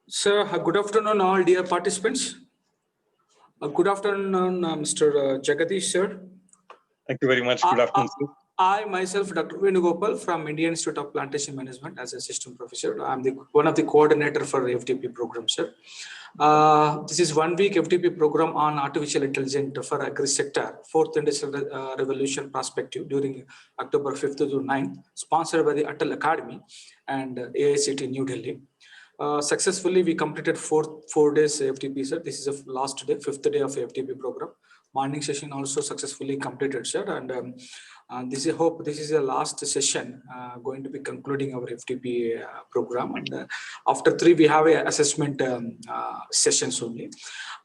Sir, good afternoon, all dear participants. Good afternoon, Mr. Jagadish, sir. Thank you very much. Good afternoon, sir. I myself, Dr. Venugopal from Indian Institute of Plantation Management as assistant professor. I'm one of the coordinator for FTP program, sir. This is 1 week FTP program on artificial intelligence for agri sector, fourth industrial revolution perspective during October 5th to 9th, sponsored by the Atal Academy and AICT New Delhi. Successfully, we completed four days FTP, sir. This is the last day, fifth day of FTP program. Morning session also successfully completed, sir. And this is hope this is the last session going to be concluding our FTP program. And after 3, we have a assessment sessions only.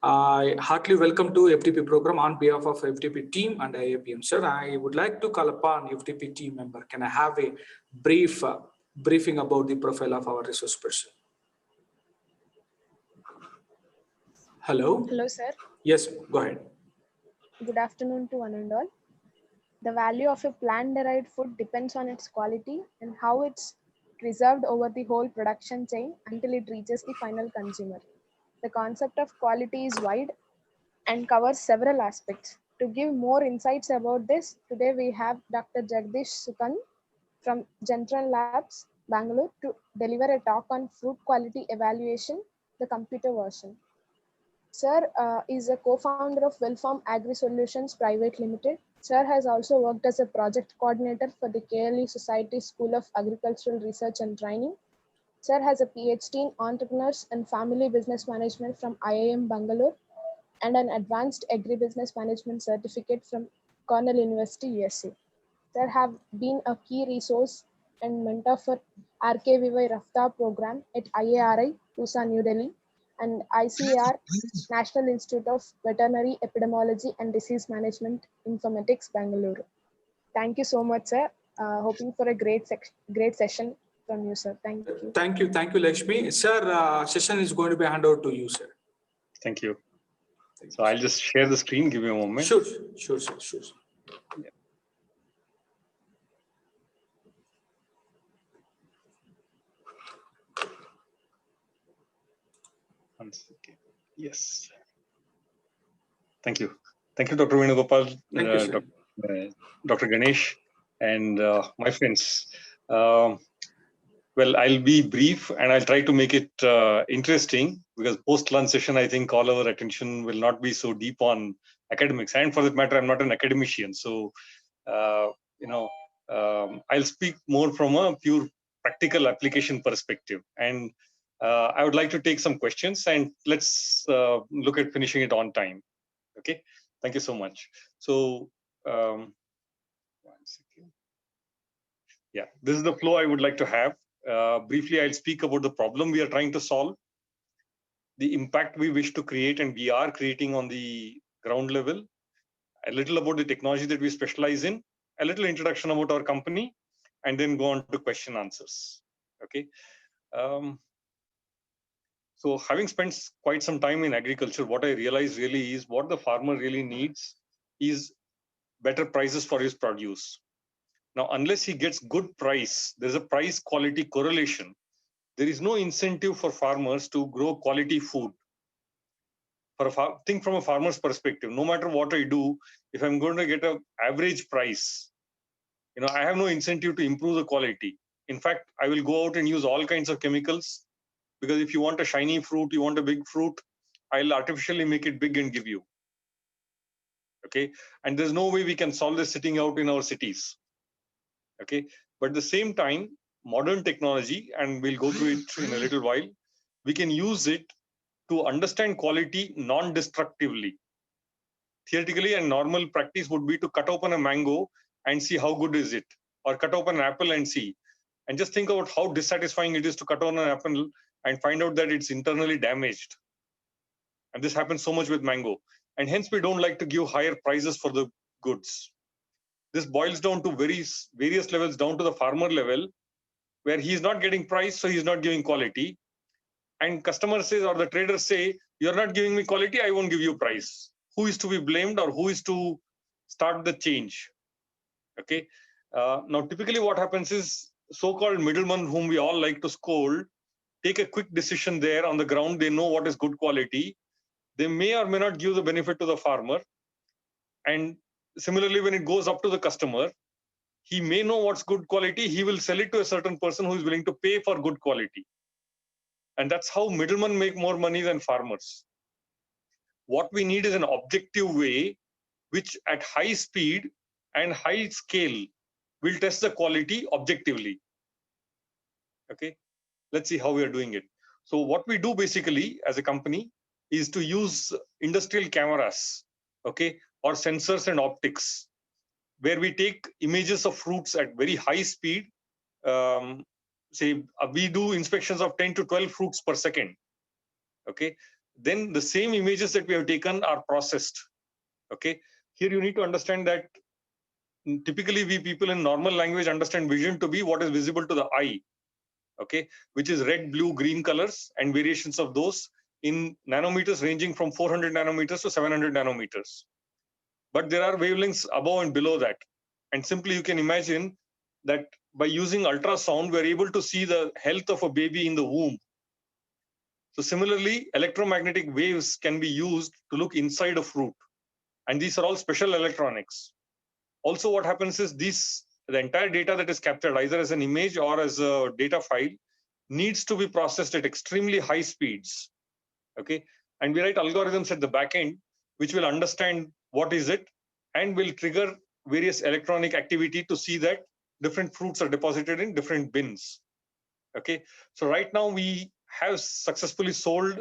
I heartily welcome to FTP program on behalf of FTP team and IAPM, sir. I would like to call upon FTP team member. Can I have a brief briefing about the profile of our resource person? Hello. Hello, sir. Yes, go ahead. Good afternoon to one and all. The value of a plant-derived food depends on its quality and how it's preserved over the whole production chain until it reaches the final consumer. The concept of quality is wide and covers several aspects. To give more insights about this, today we have Dr. Jagdish Sukan from Gentron Labs, Bangalore, to deliver a talk on fruit quality evaluation, the computer version. Sir is a co-founder of Wellform Agri Solutions Private Limited. Sir has also worked as a project coordinator for the KLE Society School of Agricultural Research and Training. Sir has a PhD in Entrepreneurs and Family Business Management from IIM Bangalore and an Advanced Agribusiness Management Certificate from Cornell University, USA. Sir have been a key resource and mentor for RKVY Rafta program at IARI, Tucson, New Delhi, and ICAR, National Institute of Veterinary Epidemiology and Disease Management Informatics, Bangalore. Thank you so much, sir. Hoping for a great session from you, sir. Thank you. Thank you, Lakshmi. Sir, session is going to be handed over to you, sir. Thank you. So I'll just share the screen. Give me a moment. Sure. Yeah. One second. Yes. Thank you. Thank you, Dr. Venugopal, Dr. Ganesh, and my friends. Well, I'll be brief and I'll try to make it interesting because post-lunch session, I think all our attention will not be so deep on academics. And for that matter, I'm not an academician. So, I'll speak more from a pure practical application perspective. And I would like to take some questions and let's look at finishing it on time. Okay, thank you so much. So, 1 second. Yeah, this is the flow I would like to have. Briefly, I'll speak about the problem we are trying to solve, the impact we wish to create and we are creating on the ground level, a little about the technology that we specialize in, a little introduction about our company, and then go on to question answers. Okay. So having spent quite some time in agriculture, what I realize really is what the farmer really needs is better prices for his produce. Now, unless he gets good price, there's a price quality correlation. There is no incentive for farmers to grow quality food. Think from a farmer's perspective, no matter what I do, if I'm going to get an average price, I have no incentive to improve the quality. In fact, I will go out and use all kinds of chemicals because if you want a shiny fruit, you want a big fruit, I'll artificially make it big and give you. Okay. And there's no way we can solve this sitting out in our cities. Okay. But at the same time, modern technology, and we'll go through it in a little while, we can use it to understand quality non-destructively. Theoretically, a normal practice would be to cut open a mango and see how good is it, or cut open an apple and see. And just think about how dissatisfying it is to cut on an apple and find out that it's internally damaged. And this happens so much with mango. And hence, we don't like to give higher prices for the goods. This boils down to various levels, down to the farmer level, where he's not getting price, so he's not giving quality. And customer says, or the traders say, you're not giving me quality, I won't give you price. Who is to be blamed or who is to start the change? Okay. Now, typically what happens is so-called middlemen whom we all like to scold take a quick decision there on the ground. They know what is good quality. They may or may not give the benefit to the farmer. And similarly, when it goes up to the customer, he may know what's good quality. He will sell it to a certain person who is willing to pay for good quality. And that's how middlemen make more money than farmers. What we need is an objective way, which at high speed and high scale will test the quality objectively. Okay, let's see how we are doing it. So what we do basically as a company is to use industrial cameras, okay, or sensors and optics, where we take images of fruits at very high speed. Say we do inspections of 10 to 12 fruits per second. Okay, then the same images that we have taken are processed. Okay, here you need to understand that typically we people in normal language understand vision to be what is visible to the eye. Okay, which is red, blue, green colors and variations of those in nanometers ranging from 400 nanometers to 700 nanometers. But there are wavelengths above and below that. And simply you can imagine that by using ultrasound, we're able to see the health of a baby in the womb. So similarly, electromagnetic waves can be used to look inside a fruit. And these are all special electronics. Also, what happens is the entire data that is captured either as an image or as a data file needs to be processed at extremely high speeds. Okay, and we write algorithms at the back end which will understand what is it and will trigger various electronic activity to see that different fruits are deposited in different bins. Okay, so right now we have successfully sold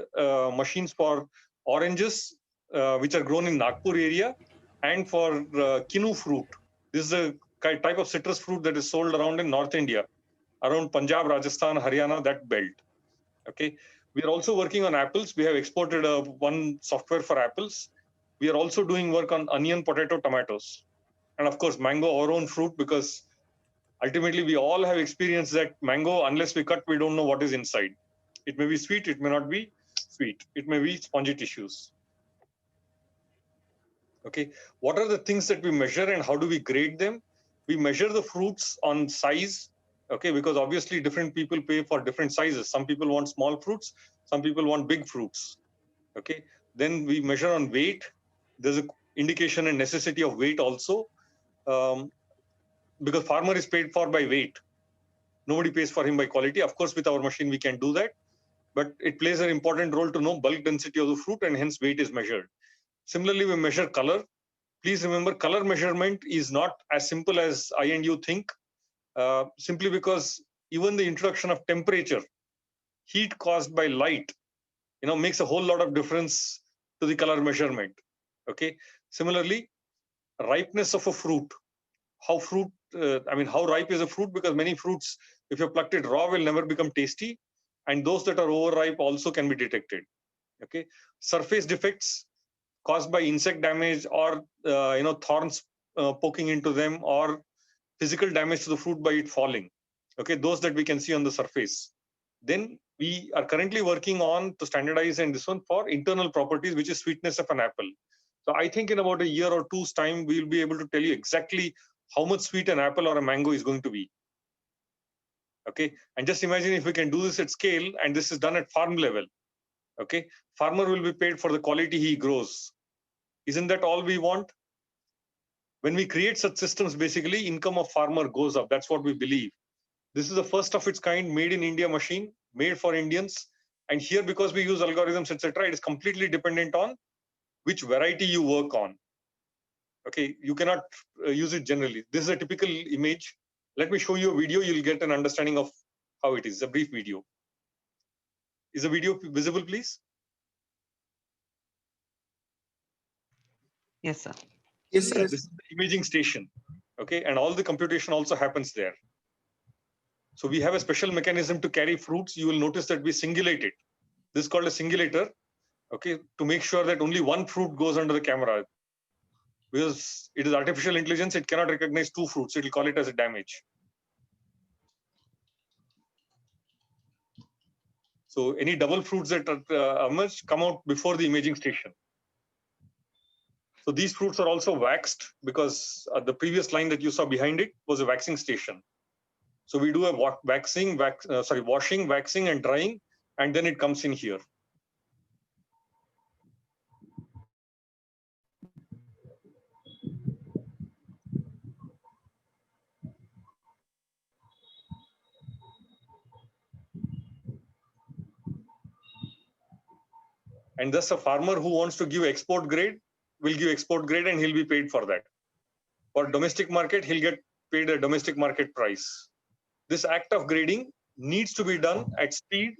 machines for oranges which are grown in Nagpur area, and for kinu fruit. This is a type of citrus fruit that is sold around in North India, around Punjab, Rajasthan, Haryana, that belt. Okay, we are also working on apples. We have exported one software for apples. We are also doing work on onion, potato, tomatoes, and of course mango, our own fruit, because ultimately we all have experienced that mango, unless we cut, we don't know what is inside. It may be sweet, it may not be sweet, it may be spongy tissues. Okay, what are the things that we measure and how do we grade them? We measure the fruits on size, okay, because obviously different people pay for different sizes. Some people want small fruits, some people want big fruits. Okay, then we measure on weight. There's an indication and necessity of weight also, because farmer is paid for by weight. Nobody pays for him by quality. Of course, with our machine, we can do that, but it plays an important role to know bulk density of the fruit, and hence weight is measured. Similarly, we measure color. Please remember, color measurement is not as simple as I and you think, simply because even the introduction of temperature, heat caused by light, makes a whole lot of difference to the color measurement. Okay. Similarly, ripeness of a fruit, how ripe is a fruit, because many fruits, if you plucked it raw, will never become tasty, and those that are overripe also can be detected. Okay. Surface defects caused by insect damage or thorns poking into them, or physical damage to the fruit by it falling. Okay, those that we can see on the surface. Then we are currently working on to standardize and this one for internal properties, which is sweetness of an apple. So I think in about a year or two's time, we'll be able to tell you exactly how much sweet an apple or a mango is going to be. Okay, and just imagine if we can do this at scale, and this is done at farm level. Okay, farmer will be paid for the quality he grows. Isn't that all we want? When we create such systems, basically income of farmer goes up. That's what we believe. This is the first of its kind made in India machine, made for Indians. And here, because we use algorithms, etc., it is completely dependent on which variety you work on. Okay, you cannot use it generally. This is a typical image. Let me show you a video. You'll get an understanding of how it is. A brief video. Is the video visible, please? Yes, sir. Yes, Yeah, yes. this is the imaging station. Okay, and all the computation also happens there. So we have a special mechanism to carry fruits. You will notice that we singulate it. This is called a singulator. Okay, to make sure that only one fruit goes under the camera. Because it is artificial intelligence, it cannot recognize two fruits. It will call it as a damage. So any double fruits that emerge come out before the imaging station. So these fruits are also waxed, because the previous line that you saw behind it was a waxing station. So we do a washing, waxing and drying, and then it comes in here. And thus a farmer who wants to give export grade will give export grade and he'll be paid for that. For domestic market, he'll get paid a domestic market price. This act of grading needs to be done at speed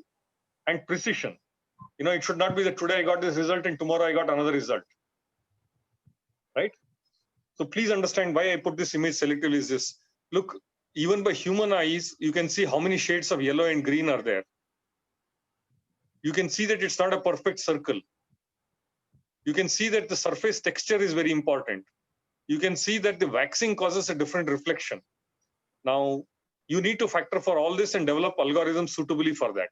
and precision. It should not be that today I got this result and tomorrow I got another result, right? So please understand why I put this image selectively is this. Look, even by human eyes, you can see how many shades of yellow and green are there. You can see that it's not a perfect circle. You can see that the surface texture is very important. You can see that the waxing causes a different reflection. Now, you need to factor for all this and develop algorithms suitably for that.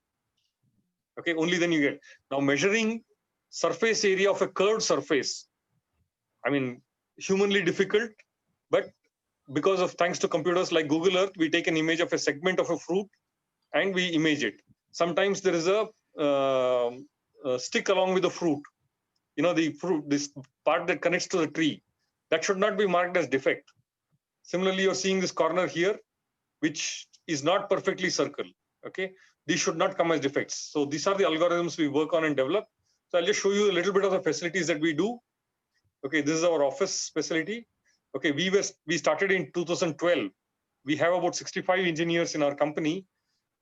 Okay, only then you get. Now, measuring surface area of a curved surface, I mean, humanly difficult, but because of thanks to computers like Google Earth, we take an image of a segment of a fruit and we image it. Sometimes there is a stick along with the fruit. The fruit, this part that connects to the tree, that should not be marked as defect. Similarly, you're seeing this corner here, which is not perfectly circle. Okay, these should not come as defects. So these are the algorithms we work on and develop. So I'll just show you a little bit of the facilities that we do. Okay, this is our office facility. Okay, we started in 2012. We have about 65 engineers in our company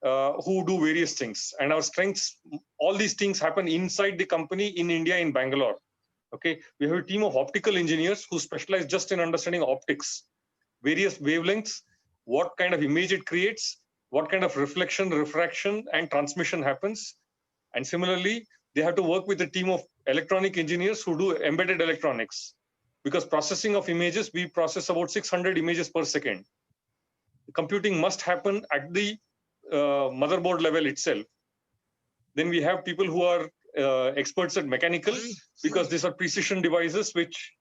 who do various things. And our strengths, all these things happen inside the company in India, in Bangalore. Okay, we have a team of optical engineers who specialize just in understanding optics, various wavelengths, what kind of image it creates, what kind of reflection, refraction, and transmission happens. And similarly, they have to work with a team of electronic engineers who do embedded electronics. Because processing of images, we process about 600 images per second. Computing must happen at the motherboard level itself. Then we have people who are experts at mechanical, because these are precision devices which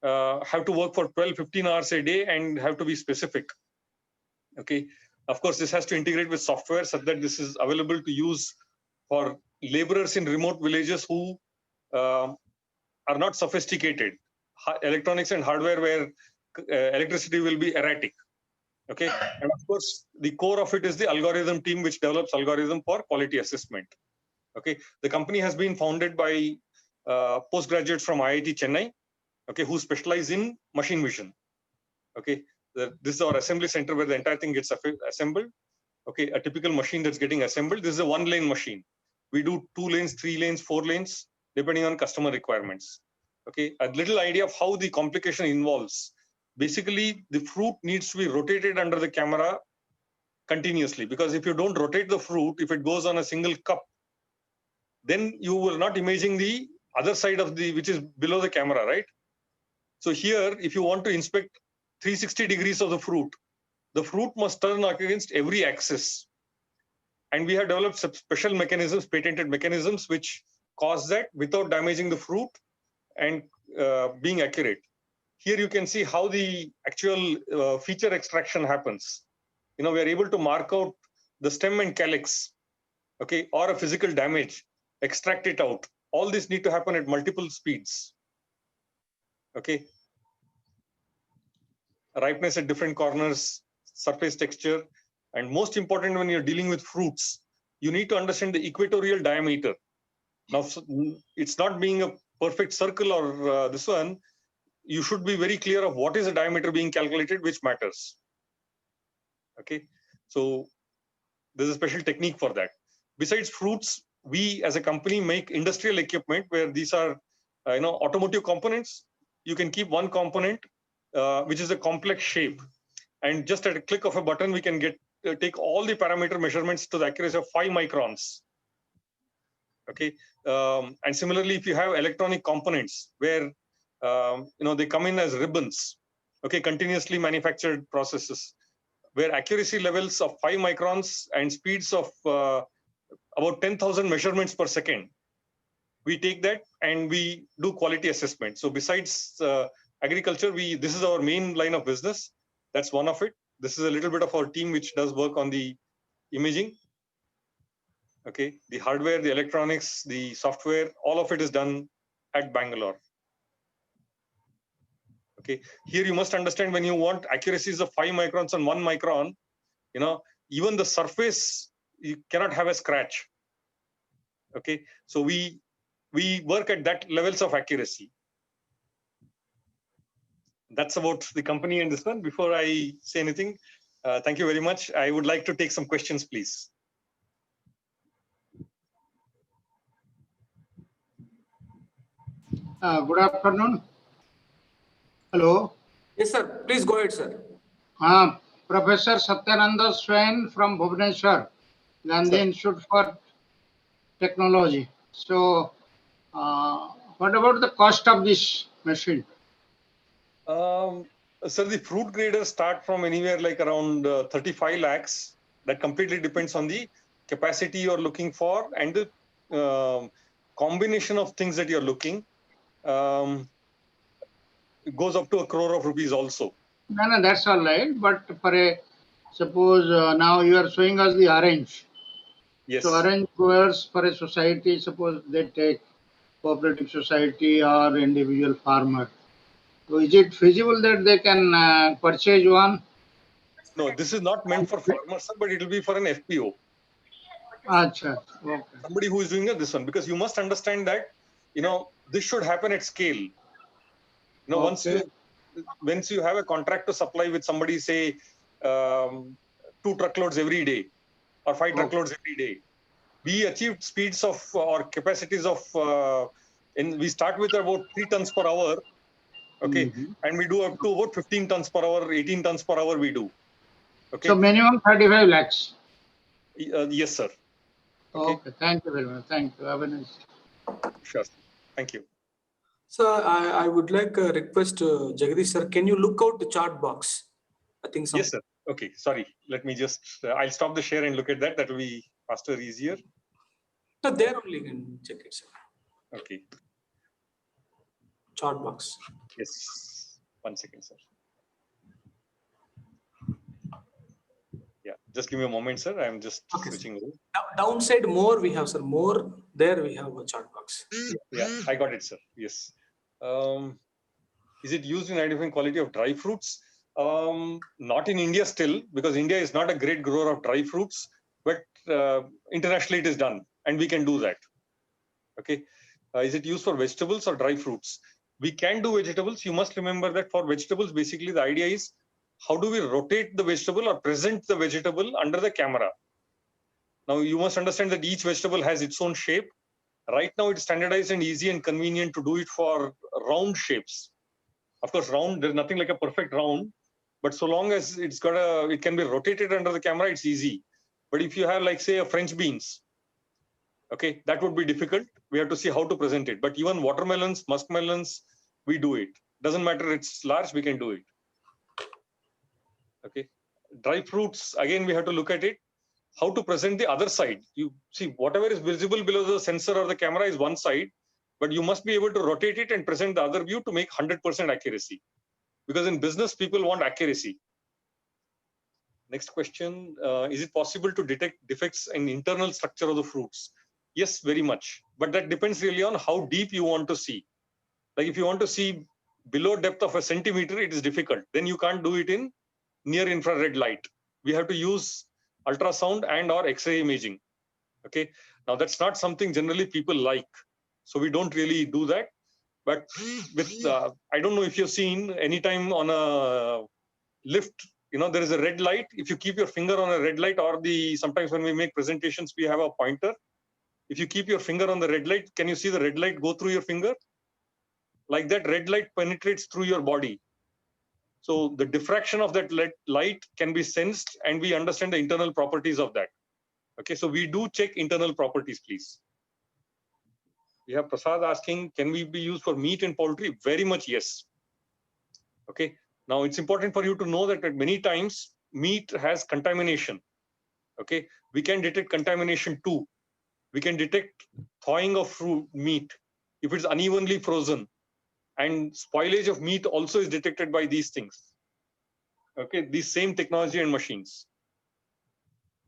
have to work for 12, 15 hours a day and have to be specific. Okay. Of course, this has to integrate with software so that this is available to use for laborers in remote villages who are not sophisticated. Electronics and hardware where electricity will be erratic. Okay. And of course, the core of it is the algorithm team, which develops algorithm for quality assessment. Okay. The company has been founded by postgraduates from IIT Chennai, okay, who specialize in machine vision. Okay. This is our assembly center where the entire thing gets assembled. Okay. A typical machine that's getting assembled. This is a 1-lane machine. We do 2 lanes, 3 lanes, 4 lanes, depending on customer requirements. Okay. A little idea of how the complication involves. Basically, the fruit needs to be rotated under the camera continuously, because if you don't rotate the fruit, if it goes on a single cup, then you will not imaging the other side of which is below the camera, right? So here, if you want to inspect 360 degrees of the fruit must turn against every axis. And we have developed special mechanisms, patented mechanisms, which cause that without damaging the fruit and being accurate. Here you can see how the actual feature extraction happens. We are able to mark out the stem and calyx, okay, or a physical damage, extract it out. All this need to happen at multiple speeds. Okay. Ripeness at different corners, surface texture, and most important when you're dealing with fruits, you need to understand the equatorial diameter. Now, it's not being a perfect circle or this one. You should be very clear of what is the diameter being calculated, which matters. Okay, so there's a special technique for that. Besides fruits, we as a company make industrial equipment where these are, automotive components. You can keep one component, which is a complex shape, and just at a click of a button, we can take all the parameter measurements to the accuracy of 5 microns. Okay, and similarly, if you have electronic components where they come in as ribbons, okay, continuously manufactured processes, where accuracy levels of 5 microns and speeds of about 10,000 measurements per second. We take that and we do quality assessment. So besides agriculture, this is our main line of business. That's one of it. This is a little bit of our team which does work on the imaging. Okay, the hardware, the electronics, the software, all of it is done at Bangalore. Okay, here you must understand, when you want accuracies of 5 microns and 1 micron, you know, even the surface, you cannot have a scratch. Okay, so we work at that levels of accuracy. That's about the company and this one. Before I say anything, thank you very much. I would like to take some questions, please. Good afternoon. Hello. Yes, sir. Please go ahead, sir. Professor Satyananda Swain from Bhubaneswar, Gandhi Sir. Institute for Technology. So, what about the cost of this machine? Sir, the fruit graders start from anywhere like around 35 lakhs. That completely depends on the capacity you're looking for and the combination of things that you're looking. It goes up to 1 crore of rupees also. No, that's all right. But for a, suppose now you are showing us the orange. Yes. So orange growers for a society, suppose they take cooperative society or individual farmer. So is it feasible that they can purchase one? No, this is not meant for farmers, sir, but it will be for an FPO. Achha, okay. Somebody who is doing this one, because you must understand that, you know, this should happen at scale. You know, once you have a contract to supply with somebody, say 2 truckloads every day or 5 truckloads every day, we achieved speeds of or capacities of we start with about 3 tons per hour, okay, and we do up to about 15 tons per hour, 18 tons per hour we do. Okay. So minimum 35 lakhs. Yes, sir. Okay. Thank you very much. Thank you. Have a nice day. Sure. Thank you. So I would like a request, Jagadish sir. Can you look out the chart box? I think some. Yes, sir. Okay. Sorry. Let me just. I'll stop the share and look at that. That will be faster, easier. No, there only you can check it, sir. Okay. Chart box. Yes. 1 second, sir. Yeah. Just give me a moment, sir. I'm just switching over. Downside more we have, sir. More there we have a chart box. Yeah, I got it, sir. Yes. Is it used in identifying quality of dry fruits? Not in India still, because India is not a great grower of dry fruits, but internationally it is done and we can do that. Okay. Is it used for vegetables or dry fruits? We can do vegetables. You must remember that for vegetables, basically the idea is how do we rotate the vegetable or present the vegetable under the camera? Now you must understand that each vegetable has its own shape. Right now it's standardized and easy and convenient to do it for round shapes. Of course, round, there's nothing like a perfect round, but so long as it can be rotated under the camera, it's easy. But if you have, like, say, a French beans, okay, that would be difficult. We have to see how to present it. But even watermelons, muskmelons, we do it. Doesn't matter, it's large, we can do it. Okay. Dry fruits, again, we have to look at it. How to present the other side. You see, whatever is visible below the sensor or the camera is one side, but you must be able to rotate it and present the other view to make 100% accuracy. Because in business, people want accuracy. Next question, is it possible to detect defects in internal structure of the fruits? Yes, very much. But that depends really on how deep you want to see. Like if you want to see below depth of a centimeter, it is difficult. Then you can't do it in near infrared light. We have to use ultrasound and or X-ray imaging. Okay. Now that's not something generally people like. So we don't really do that. But with, I don't know if you've seen anytime on a lift, you know, there is a red light. If you keep your finger on a red light, or sometimes when we make presentations, we have a pointer. If you keep your finger on the red light, can you see the red light go through your finger? Like that, red light penetrates through your body. So the diffraction of that light can be sensed, and we understand the internal properties of that. Okay, so we do check internal properties, please. We have Prasad asking, can we be used for meat and poultry? Very much yes. Okay, now it's important for you to know that at many times meat has contamination. Okay, we can detect contamination too. We can detect thawing of meat if it's unevenly frozen, and spoilage of meat also is detected by these things. Okay, these same technology and machines.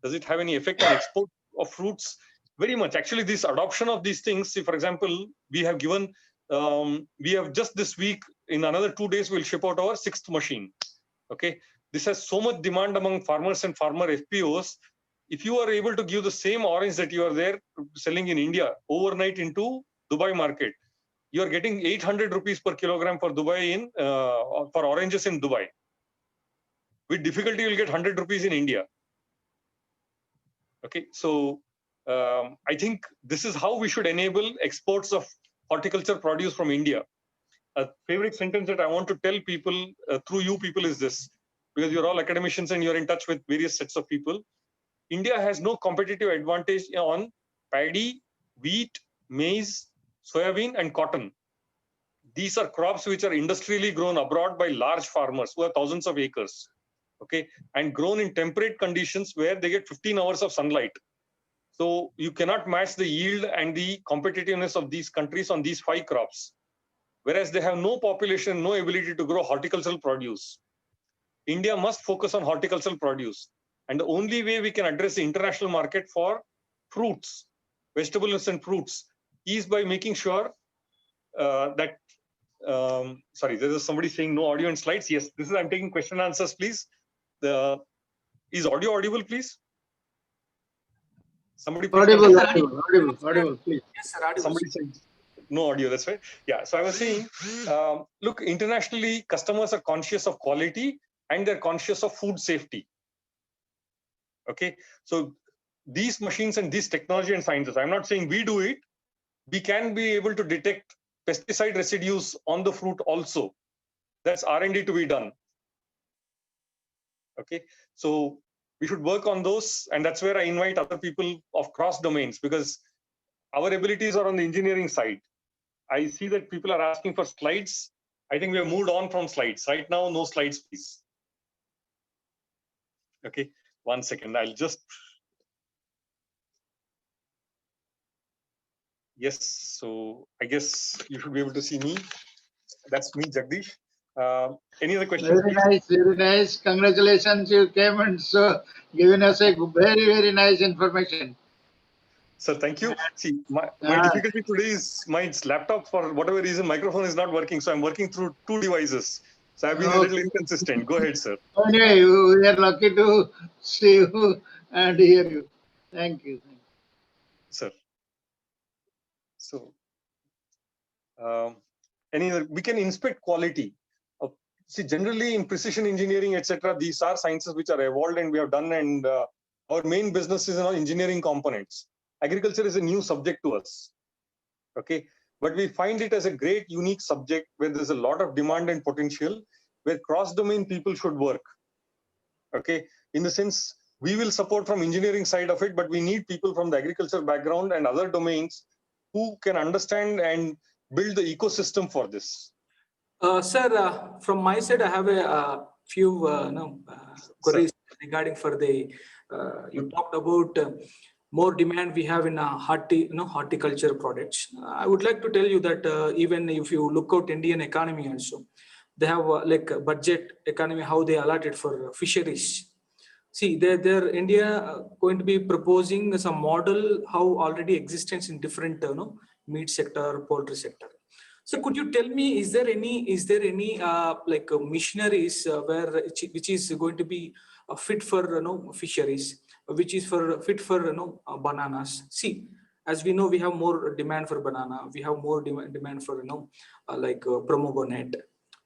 Does it have any effect on export of fruits? Very much. Actually, this adoption of these things, see, for example, we have given, we have just this week, in another 2 days, we'll ship out our 6th machine. Okay, this has so much demand among farmers and farmer FPOs. If you are able to give the same orange that you are there selling in India overnight into Dubai market, you are getting 800 rupees per kilogram for Dubai in for oranges in Dubai. With difficulty, you'll get 100 rupees in India. Okay, so I think this is how we should enable exports of horticulture produce from India. A favorite sentence that I want to tell people through you people is this, because you're all academicians and you're in touch with various sets of people. India has no competitive advantage on paddy, wheat, maize, soybean, and cotton. These are crops which are industrially grown abroad by large farmers who have thousands of acres, okay, and grown in temperate conditions where they get 15 hours of sunlight. So you cannot match the yield and the competitiveness of these countries on these 5 crops, whereas they have no population, no ability to grow horticultural produce. India must focus on horticultural produce. And the only way we can address the international market for fruits, vegetables and fruits, is by making sure that, sorry, there is somebody saying no audio and slides. Yes, this is, I'm taking question and answers, please. Is audio audible, please? Somebody please. Audible, please. Yes, sir. Audible. Somebody said no audio, that's right. Yeah, so I was saying, look, internationally, customers are conscious of quality and they're conscious of food safety. Okay, so these machines and this technology and sciences, I'm not saying we do it, we can be able to detect pesticide residues on the fruit also. That's R&D to be done. Okay, so we should work on those, and that's where I invite other people of cross domains, because our abilities are on the engineering side. I see that people are asking for slides. I think we have moved on from slides. Right now, no slides, please. Okay, 1 second. I'll just. Yes, so I guess you should be able to see me. That's me, Jagdish. Any other questions? Very nice, very nice. Congratulations, you came and so given us a very, very nice information. Sir, thank you. See, my difficulty today is my laptop, for whatever reason, microphone is not working. So I'm working through 2 devices. So I've been a little inconsistent. Go ahead, sir. Anyway, we are lucky to see you and hear you. Thank you. Sir. So, we can inspect quality. See, generally in precision engineering, etc., these are sciences which are evolved and we have done, and our main business is in engineering components. Agriculture is a new subject to us. Okay, but we find it as a great unique subject where there's a lot of demand and potential, where cross-domain people should work. Okay, in the sense, we will support from engineering side of it, but we need people from the agriculture background and other domains who can understand and build the ecosystem for this. Sir, from my side, I have a few queries regarding for the, you talked about more demand we have in horticulture products. I would like to tell you that even if you look out Indian economy also, they have like a budget economy, how they allotted for fisheries. See, they're India going to be proposing some model how already existence in different meat sector, poultry sector. So could you tell me, is there any like missionaries which is going to be fit for fisheries, which is fit for bananas? See, as we know, we have more demand for banana. We have more demand for like pomegranate.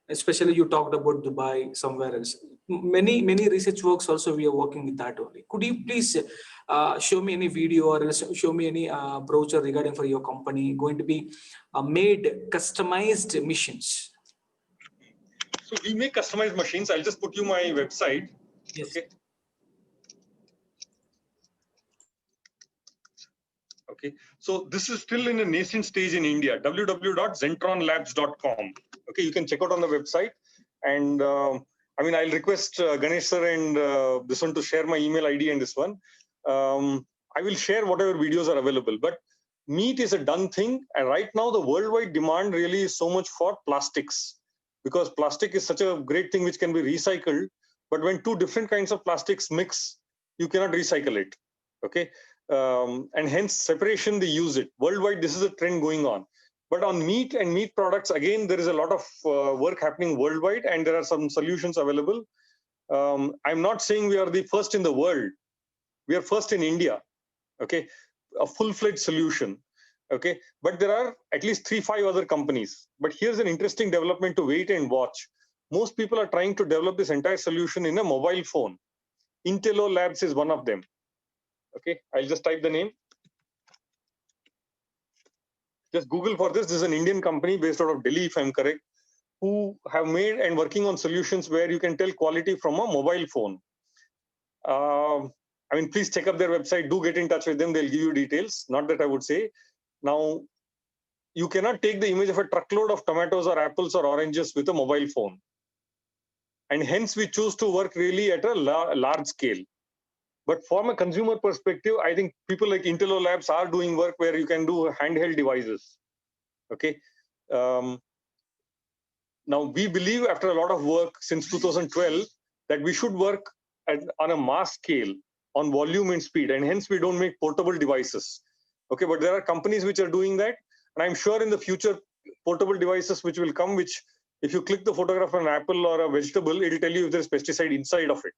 Especially you talked about Dubai, somewhere else. Many research works also we are working with that only. Could you please show me any video or show me any brochure regarding for your company going to be made customized machines? So we make customized machines. I'll just put you my website. Yes. Okay. Okay, so this is still in a nascent stage in India. www.zentronlabs.com. Okay, you can check out on the website. And I mean, I'll request Ganesh sir and this one to share my email ID and this one. I will share whatever videos are available. But meat is a done thing. And right now, the worldwide demand really is so much for plastics, because plastic is such a great thing which can be recycled. But when two different kinds of plastics mix, you cannot recycle it. Okay. And hence separation, they use it. Worldwide, this is a trend going on. But on meat and meat products, again, there is a lot of work happening worldwide, and there are some solutions available. I'm not saying we are the first in the world. We are first in India. Okay. A full-fledged solution. Okay. But there are at least 3-5 other companies. But here's an interesting development to wait and watch. Most people are trying to develop this entire solution in a mobile phone. Intello Labs is one of them. Okay, I'll just type the name. Just Google for this. This is an Indian company based out of Delhi, if I'm correct, who have made and working on solutions where you can tell quality from a mobile phone. I mean, please check up their website. Do get in touch with them. They'll give you details. Not that I would say. Now, you cannot take the image of a truckload of tomatoes or apples or oranges with a mobile phone. And hence, we choose to work really at a large scale. But from a consumer perspective, I think people like Intello Labs are doing work where you can do handheld devices. Okay. Now, we believe after a lot of work since 2012 that we should work on a mass scale on volume and speed, and hence we don't make portable devices. Okay, but there are companies which are doing that, and I'm sure in the future portable devices which will come, which if you click the photograph of an apple or a vegetable, it'll tell you if there's pesticide inside of it.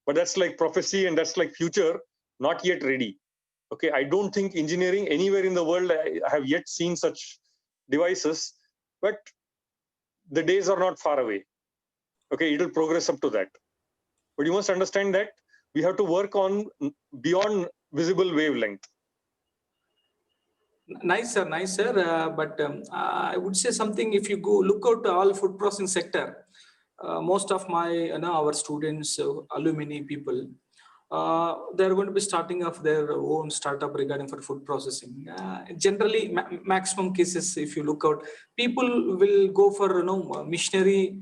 But that's like prophecy, and that's like future, not yet ready. Okay, I don't think engineering anywhere in the world I have yet seen such devices, but the days are not far away. Okay, it'll progress up to that. But you must understand that we have to work on beyond visible wavelength. Nice, sir. Nice, sir. But I would say something. If you go look out all food processing sector, most of my our students, alumni people, they're going to be starting off their own startup regarding for food processing. Generally, maximum cases, if you look out, people will go for missionary.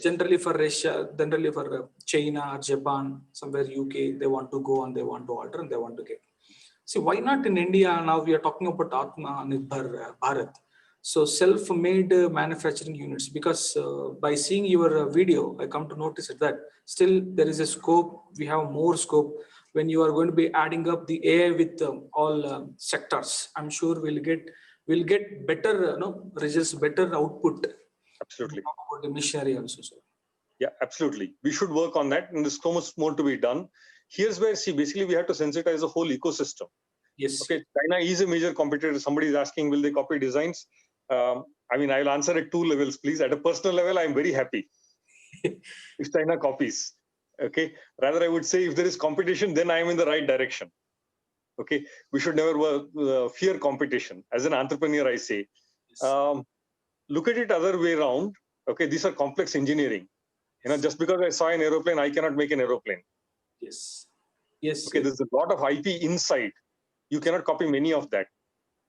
Generally for Russia, generally for China or Japan, somewhere UK, they want to go and they want to order and they want to get. See, why not in India? Now we are talking about Atmanirbhar Bharat. So self-made manufacturing units, because by seeing your video, I come to notice that still there is a scope. We have more scope when you are going to be adding up the AI with all sectors. I'm sure we'll get better results, better output. Absolutely. About the missionary also, sir. Yeah, absolutely. We should work on that, and there's so much more to be done. Here's where, see, basically we have to sensitize the whole ecosystem. Yes. Okay, China is a major competitor. Somebody is asking, will they copy designs? I mean, I'll answer at two levels, please. At a personal level, I'm very happy if China copies. Okay, rather I would say if there is competition, then I am in the right direction. Okay, we should never fear competition. As an entrepreneur, I say, Yes. look at it other way around. Okay, these are complex engineering. Just because I saw an aeroplane, I cannot make an aeroplane. Yes. Yes. Okay, Yes. there's a lot of IP inside. You cannot copy many of that.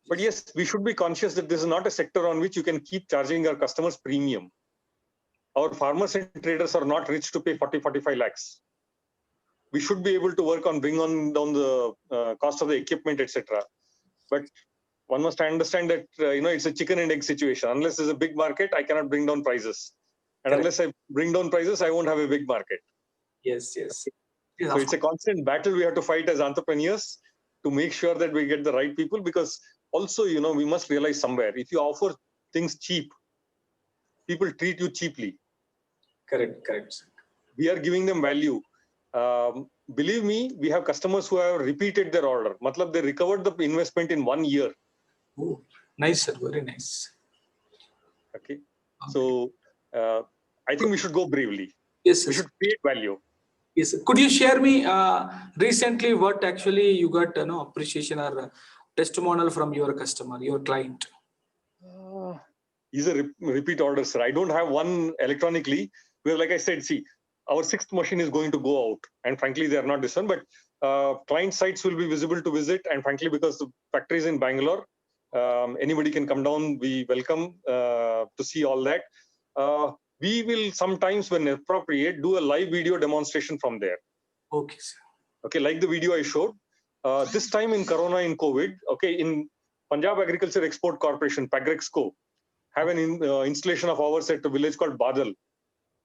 But yes, we should be conscious that this is not a sector on which you can keep charging our customers premium. Our farmers and traders are not rich to pay 40-45 lakhs. We should be able to work on bring on down the cost of the equipment, etc. But one must understand that it's a chicken and egg situation. Unless there's a big market, I cannot bring down prices. And Correct. unless I bring down prices, I won't have a big market. Yes. Yes. Yes, So of it's a constant battle we have to fight as entrepreneurs to make sure that we get the right people, because also, we must realize somewhere, if you offer things cheap, people treat you cheaply. Correct. Correct. We are giving them value. Believe me, we have customers who have repeated their order. Matlab, they recovered the investment in 1 year. Oh, nice, sir. Very nice. Okay. So I think we should go bravely. Yes, We sir. should create value. Yes. Could you share me recently what actually you got appreciation or testimonial from your customer, your client? These are repeat orders, sir. I don't have one electronically. Where, like I said, see, our 6th machine is going to go out, and frankly, they are not this one. But client sites will be visible to visit, and frankly, because the factory is in Bangalore, anybody can come down. We welcome to see all that. We will sometimes, when appropriate, do a live video demonstration from there. Okay, sir. Okay, like the video I showed. This time in Corona, in COVID, okay, in Punjab Agriculture Export Corporation, Pagrexco, have an installation of ours at a village called Badal.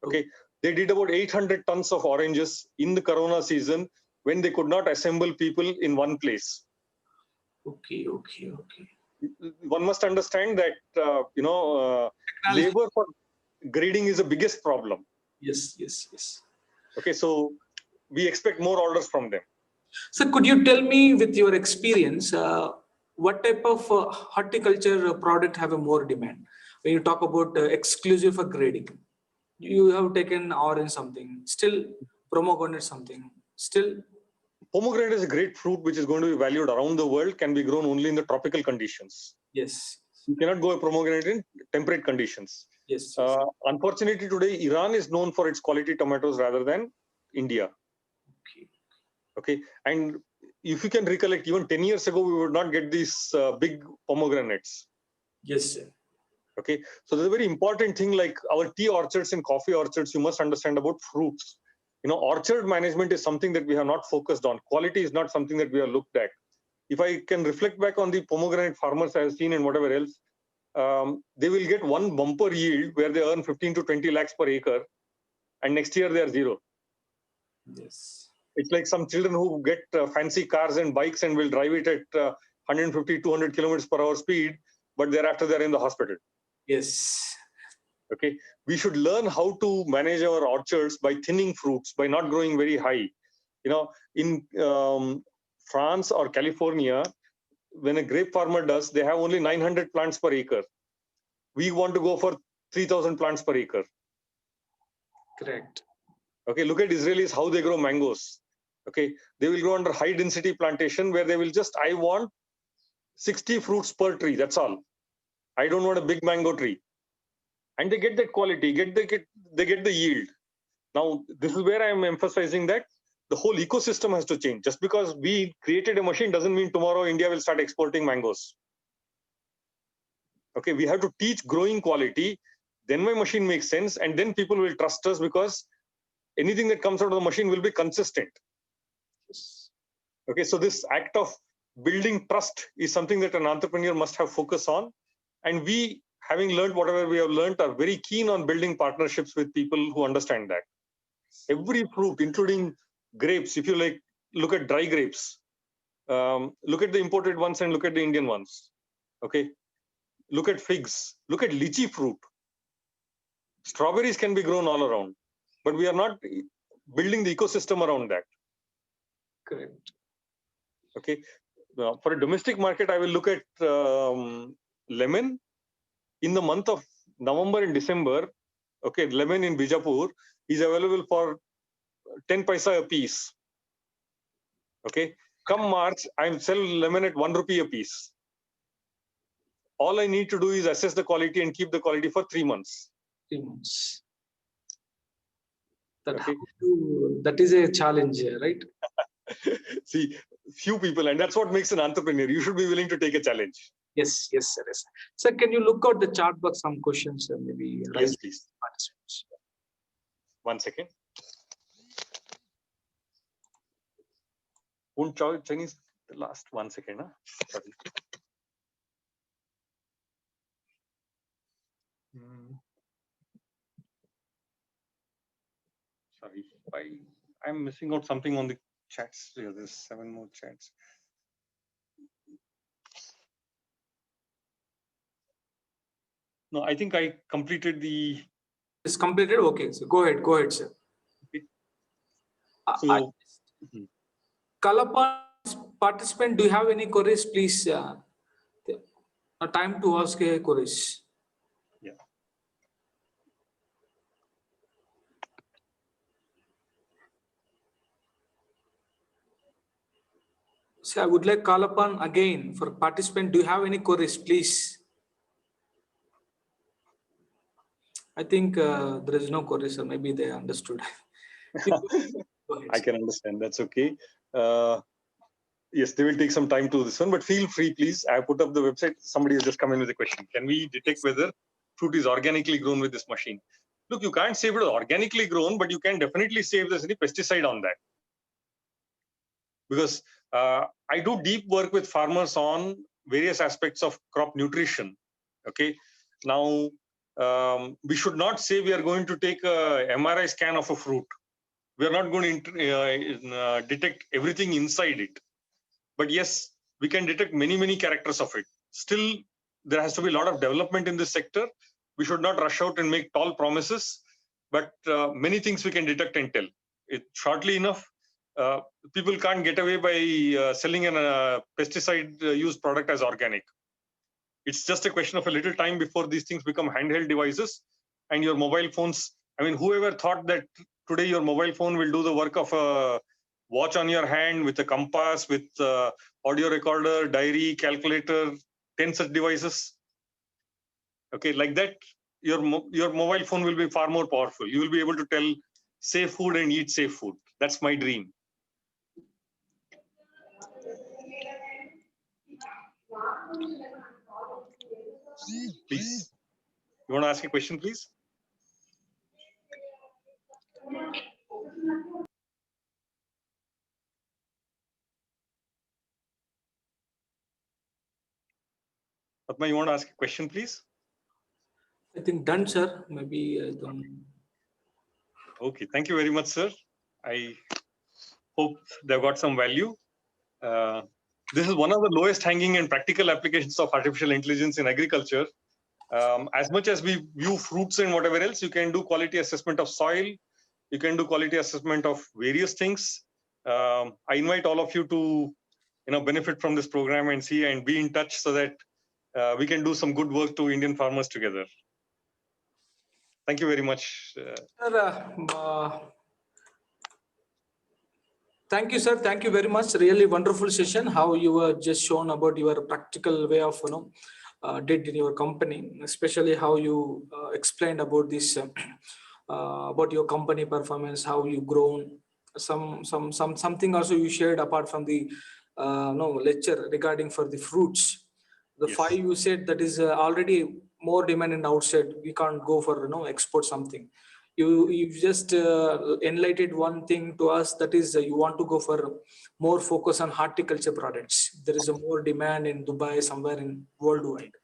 Okay, They did about 800 tons of oranges in the Corona season when they could not assemble people in one place. Okay. One must understand that, Technology. labor for grading is the biggest problem. Yes. Okay, so we expect more orders from them. So could you tell me with your experience, what type of horticulture product have a more demand? When you talk about exclusive for grading, you have taken orange something, still pomegranate something, still. Pomegranate is a great fruit which is going to be valued around the world, can be grown only in the tropical conditions. Yes. You cannot grow a pomegranate in temperate conditions. Yes. Unfortunately, today, Iran is known for its quality tomatoes rather than India. Okay. And if you can recollect, even 10 years ago, we would not get these big pomegranates. Yes, sir. Okay. So there's a very important thing like our tea orchards and coffee orchards, you must understand about fruits. Orchard management is something that we have not focused on. Quality is not something that we have looked at. If I can reflect back on the pomegranate farmers I have seen and whatever else, they will get one bumper yield where they earn 15 to 20 lakhs per acre, and next year they are zero. Yes. It's like some children who get fancy cars and bikes and will drive it at 150, 200 kilometers per hour speed, but thereafter they're in the hospital. Yes. Okay, we should learn how to manage our orchards by thinning fruits, by not growing very high. In France or California, when a grape farmer does, they have only 900 plants per acre. We want to go for 3,000 plants per acre. Correct. Okay, look at Israelis, how they grow mangoes. Okay, they will grow under high density plantation where they will I want 60 fruits per tree. That's all. I don't want a big mango tree. And they get that quality, they get the yield. Now, this is where I am emphasizing that the whole ecosystem has to change. Just because we created a machine doesn't mean tomorrow India will start exporting mangoes. Okay, we have to teach growing quality. Then my machine makes sense, and then people will trust us because anything that comes out of the machine will be consistent. Okay, so this act of building trust is something that an entrepreneur must have focus on. And we, having learned whatever we have learned, are very keen on building partnerships with people who understand that. Every fruit, including grapes, if you look at dry grapes, look at the imported ones and look at the Indian ones. Okay, look at figs, look at lychee fruit. Strawberries can be grown all around, but we are not building the ecosystem around that. Correct. Okay, for a domestic market, I will look at lemon. In the month of November and December, okay, lemon in Bijapur is available for 10 paisa a piece. Okay, come March, I sell lemon at 1 rupee a piece. All I need to do is assess the quality and keep the quality for 3 months. 3 months. That, Okay. That is a challenge, right? See, few people, and that's what makes an entrepreneur. You should be willing to take a challenge. Yes, sir. Yes. Sir, can you look out the chart box, some questions, maybe? Yes, please. Participants. 1 second. Chinese, the last 1 second. Huh? Sorry. Sorry, I'm missing out something on the chats. Yeah, there's 7 more chats. No, I think I completed the. It's completed. Okay, so go ahead, sir. Okay. So, Kalapan participant, do you have any queries, please? Time to ask a queries. Yeah. So I would like call upon again for participant. Do you have any queries, please? I think there is no queries, or maybe they understood. I can understand. That's okay. Yes, they will take some time to this one, but feel free, please. I put up the website. Somebody has just come in with a question. Can we detect whether fruit is organically grown with this machine? Look, you can't say if it is organically grown, but you can definitely say if there's any pesticide on that. Because I do deep work with farmers on various aspects of crop nutrition. Okay. Now, we should not say we are going to take a MRI scan of a fruit. We are not going to detect everything inside it. But yes, we can detect many characters of it. Still, there has to be a lot of development in this sector. We should not rush out and make tall promises, but many things we can detect and tell. Shortly enough, people can't get away by selling a pesticide-used product as organic. It's just a question of a little time before these things become handheld devices and your mobile phones. I mean, whoever thought that today your mobile phone will do the work of a watch on your hand with a compass, with audio recorder, diary, calculator, 10 such devices. Okay, like that, your mobile phone will be far more powerful. You will be able to tell safe food and eat safe food. That's my dream. Please, you want to ask a question, please? Padma, you want to ask a question, please? I think done, sir. Maybe I don't. Okay, thank you very much, sir. I hope they've got some value. This is one of the lowest hanging and practical applications of artificial intelligence in agriculture. As much as we view fruits and whatever else, you can do quality assessment of soil. You can do quality assessment of various things. I invite all of you to benefit from this program and see and be in touch so that we can do some good work to Indian farmers together. Thank you very much. Sir, thank you, sir. Thank you very much. Really wonderful session. How you were just shown about your practical way of did in your company, especially how you explained about this about your company performance, how you grown. Something also you shared apart from the lecture regarding for the fruits. The Yes. 5 you said that is already more demand in outside. We can't go for export something. You just enlightened one thing to us, that is you want to go for more focus on horticulture products. There is a more demand in Dubai, somewhere in worldwide.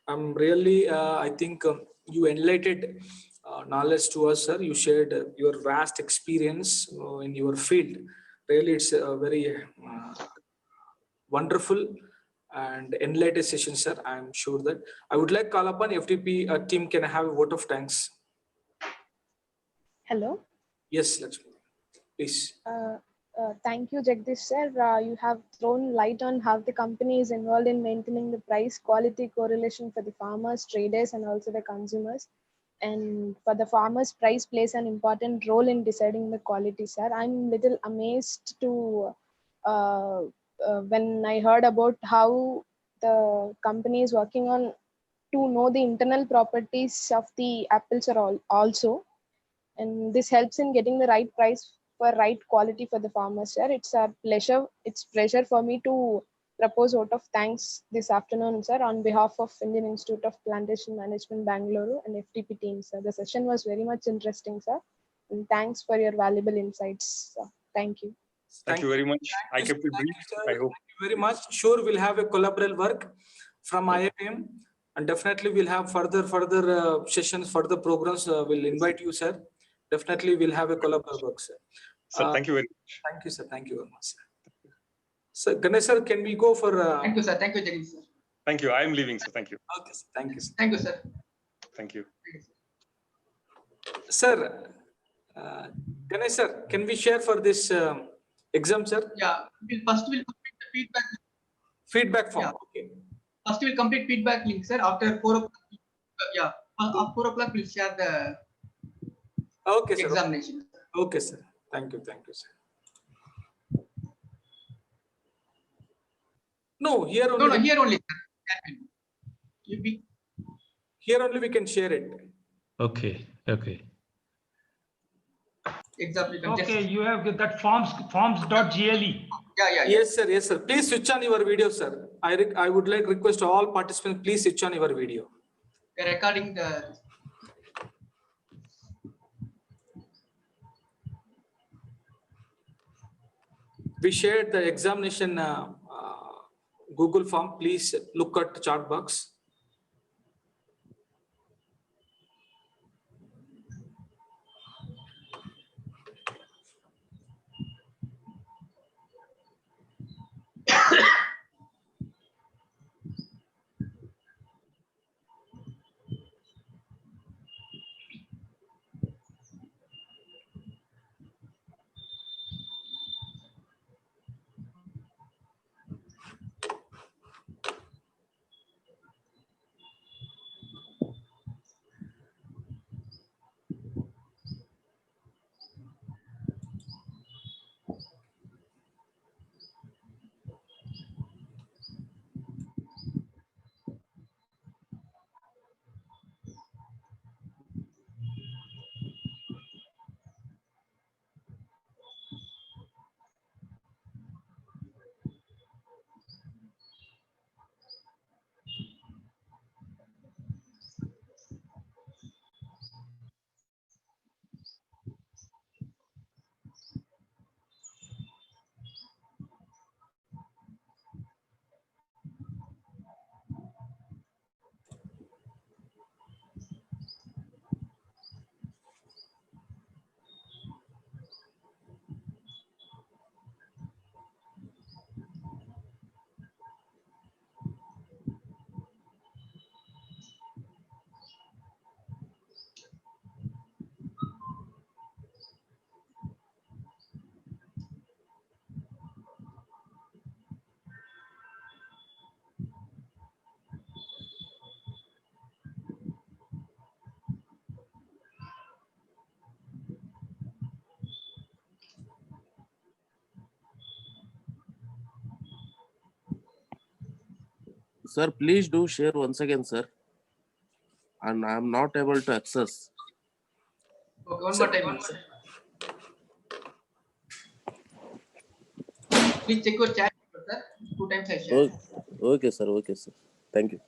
I'm really I think you enlightened knowledge to us, sir. You shared your vast experience in your field. Really, it's a very wonderful and enlightened session, sir. I'm sure that I would like call upon FTP team. Can I have a vote of thanks? Hello. Yes, Lakshmi, please. Thank you, Jagdish sir. You have thrown light on how the company is involved in maintaining the price quality correlation for the farmers, traders, and also the consumers. And for the farmers, price plays an important role in deciding the quality, sir. I'm little amazed to when I heard about how the company is working on to know the internal properties of the apples are also, and this helps in getting the right price for right quality for the farmers, sir. It's pleasure for me to propose vote of thanks this afternoon, sir, on behalf of Indian Institute of Plantation Management, Bangalore, and FTP team, sir. The session was very much interesting, sir, and thanks for your valuable insights, sir. Thank you. Thank you very much. I kept it brief. I hope. Thank you very much. Sure, we'll have a collaborative work from IIM, and definitely we'll have further sessions, further programs. We'll invite you, sir. Definitely, we'll have a collaborative work, sir. Sir, thank you very much. Thank you, sir. Thank you very much, sir. Sir, Ganesh sir, can we go for? Thank you, sir. Thank you, Jagdish sir. Thank you. I am leaving, sir. Thank you. Okay, sir. Thank you, sir. Thank you, sir. Thank you. Sir, Ganesh sir, can we share for this exam, sir? Yeah, we'll complete the feedback. Feedback form. Yeah. Okay. First, we'll complete feedback link, sir. After 4 o'clock, yeah, after 4 o'clock, we'll share the Okay, sir. examination. Okay, sir. Thank you, sir. No, here only. No, here only, sir. Here only we can share it. Okay. Exactly. Okay, you have that forms.gle. Yeah. Yes, sir. Yes, sir. Please switch on your video, sir. I would like request all participants, please switch on your video. We're recording the. We shared the examination Google form. Please look at the chat box. Sir, please do share once again, sir. And I am not able to access. Okay, one Sir, more time, sir. Please check your chat, sir. 2 times I shared. Okay, sir. Okay, sir. Thank you.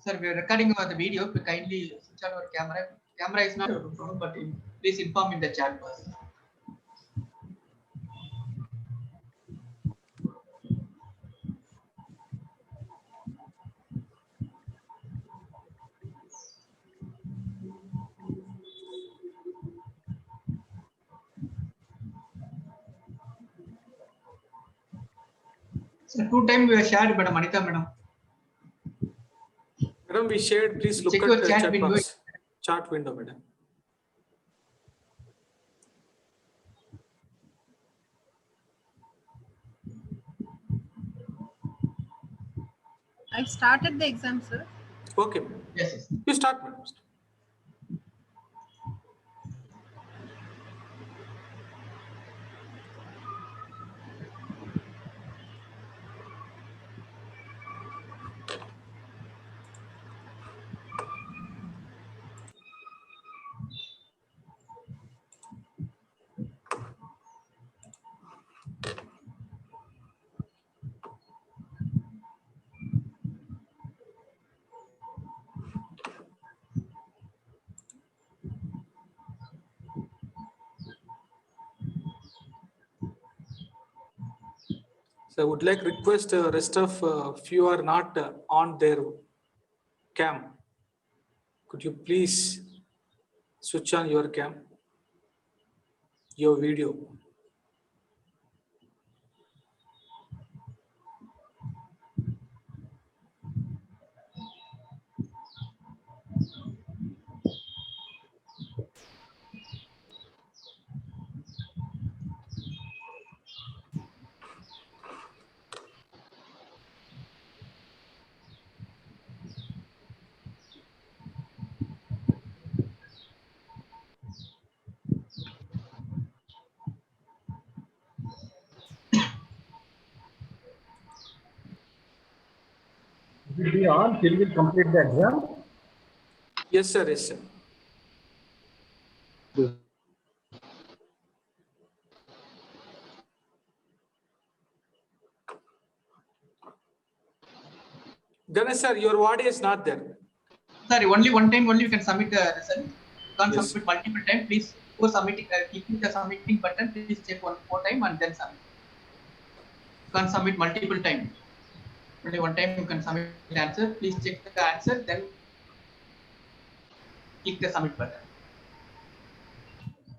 Sir, we are recording about the video. Kindly switch on your camera. Camera is not a problem, but please inform in the chat box. So 2 times we have shared, Madam Anita, madam. Madam, we shared. Please look Check at your the chat chat window. box. Chat window, madam. I started the exam, sir. Okay, madam. Yes, yes. You start, madam. So I would like request rest of few are not on their cam. Could you please switch on your cam, your video? Will be on till we complete the exam. Yes, sir. Yes, sir. Ganesh, sir, your audio is not there. Sorry, only one time only you can submit the result. You can't Yes. submit multiple times. Please, before submitting, clicking the submitting button, please check one more time and then submit. You can't submit multiple times. Only one time you can submit the answer. Please check the answer, then click the submit button.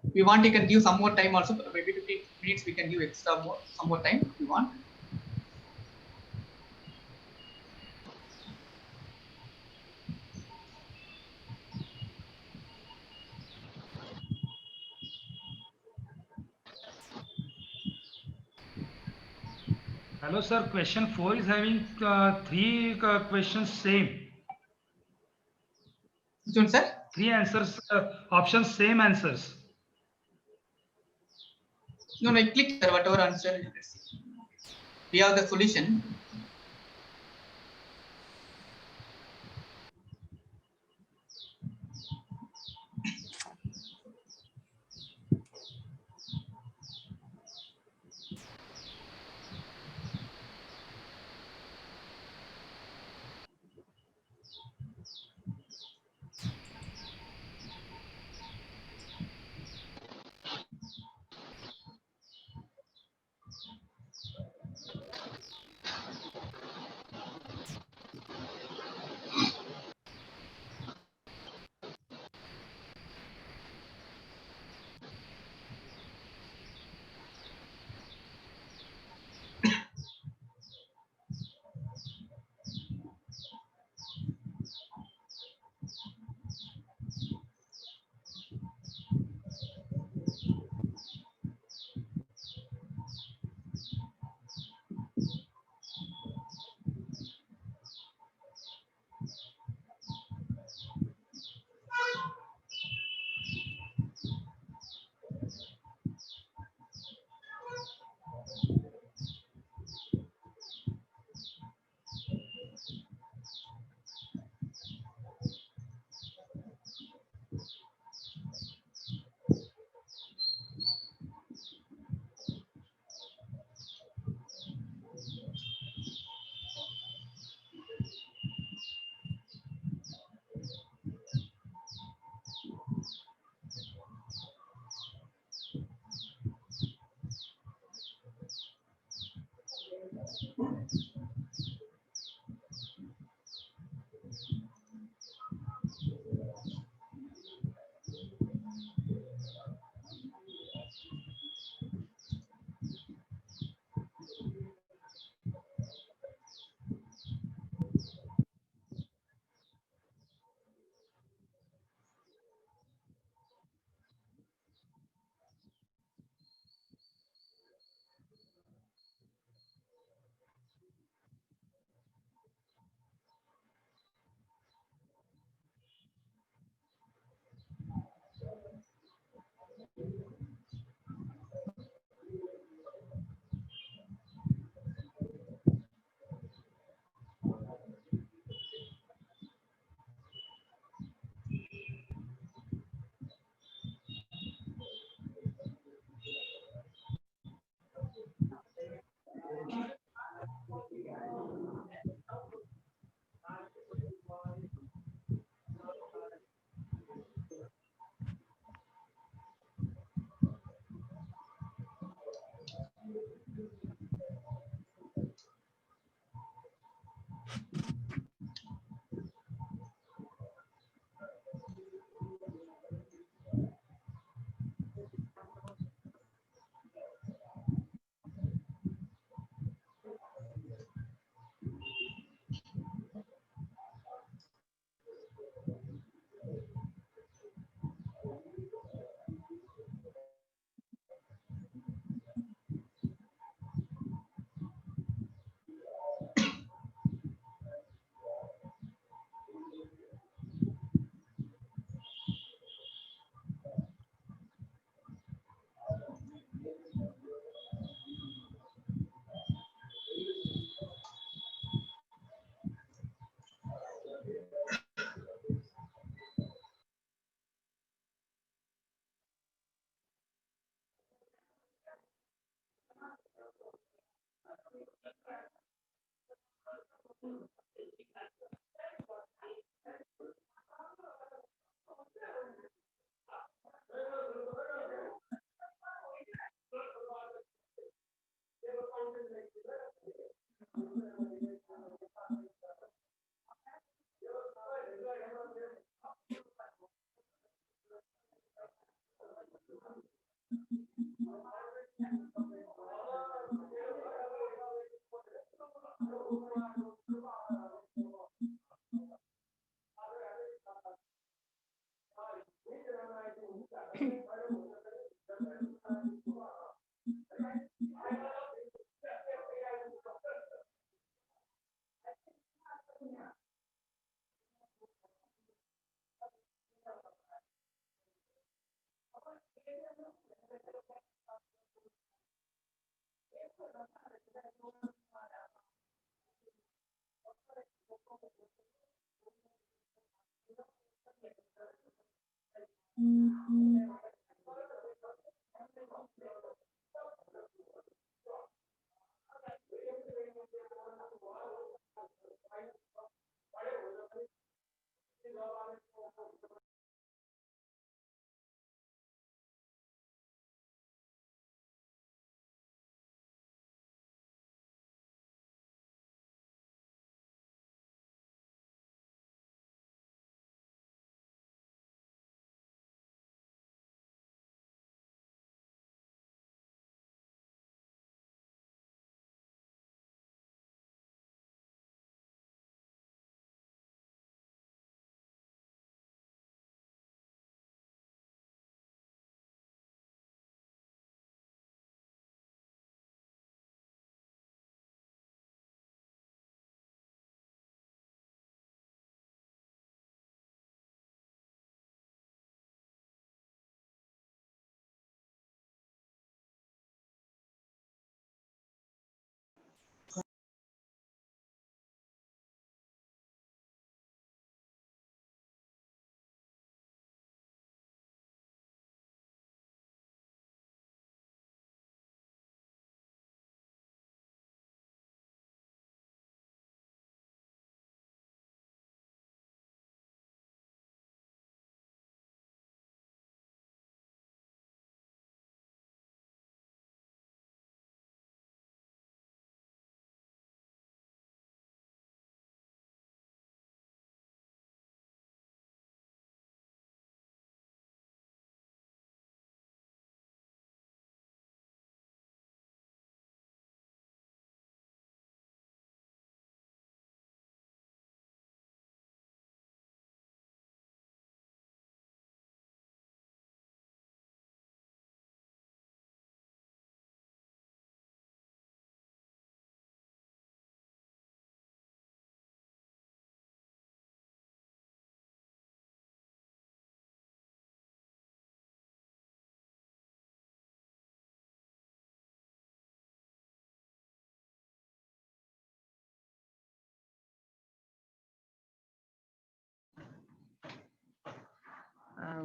If you want, you can give some more time also. Maybe 15 minutes we can give extra more, some more time if you want. Hello, sir. Question 4 is having 3 questions same. Which one, sir? 3 answers, options same answers. No, click sir, whatever answer you receive. We have the solution.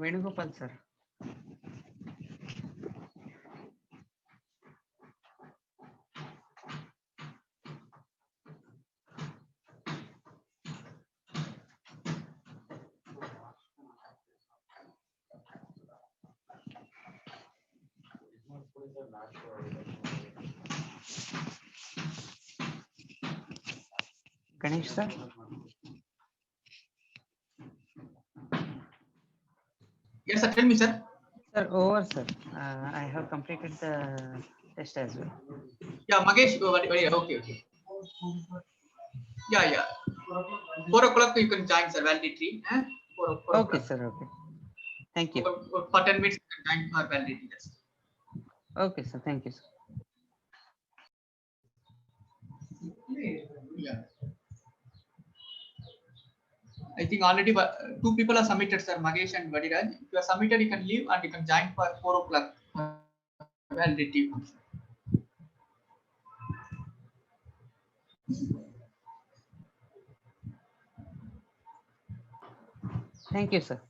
Venugopal sir. Ganesh sir. Yes, sir. Tell me, sir. Sir, over sir. I have completed the test as well. Yeah, Magesh. Okay, okay. Yeah. 4 o'clock you can join, sir. Validity. 4 Okay, o'clock. sir. Okay. Thank you. For 10 minutes, you can join for validity test. Okay, sir. Thank you, sir. Yeah. I think already 2 people are submitted, sir. Magesh and Vadiraj. If you are submitted, you can leave and you can join for 4 o'clock validity. Thank you, sir.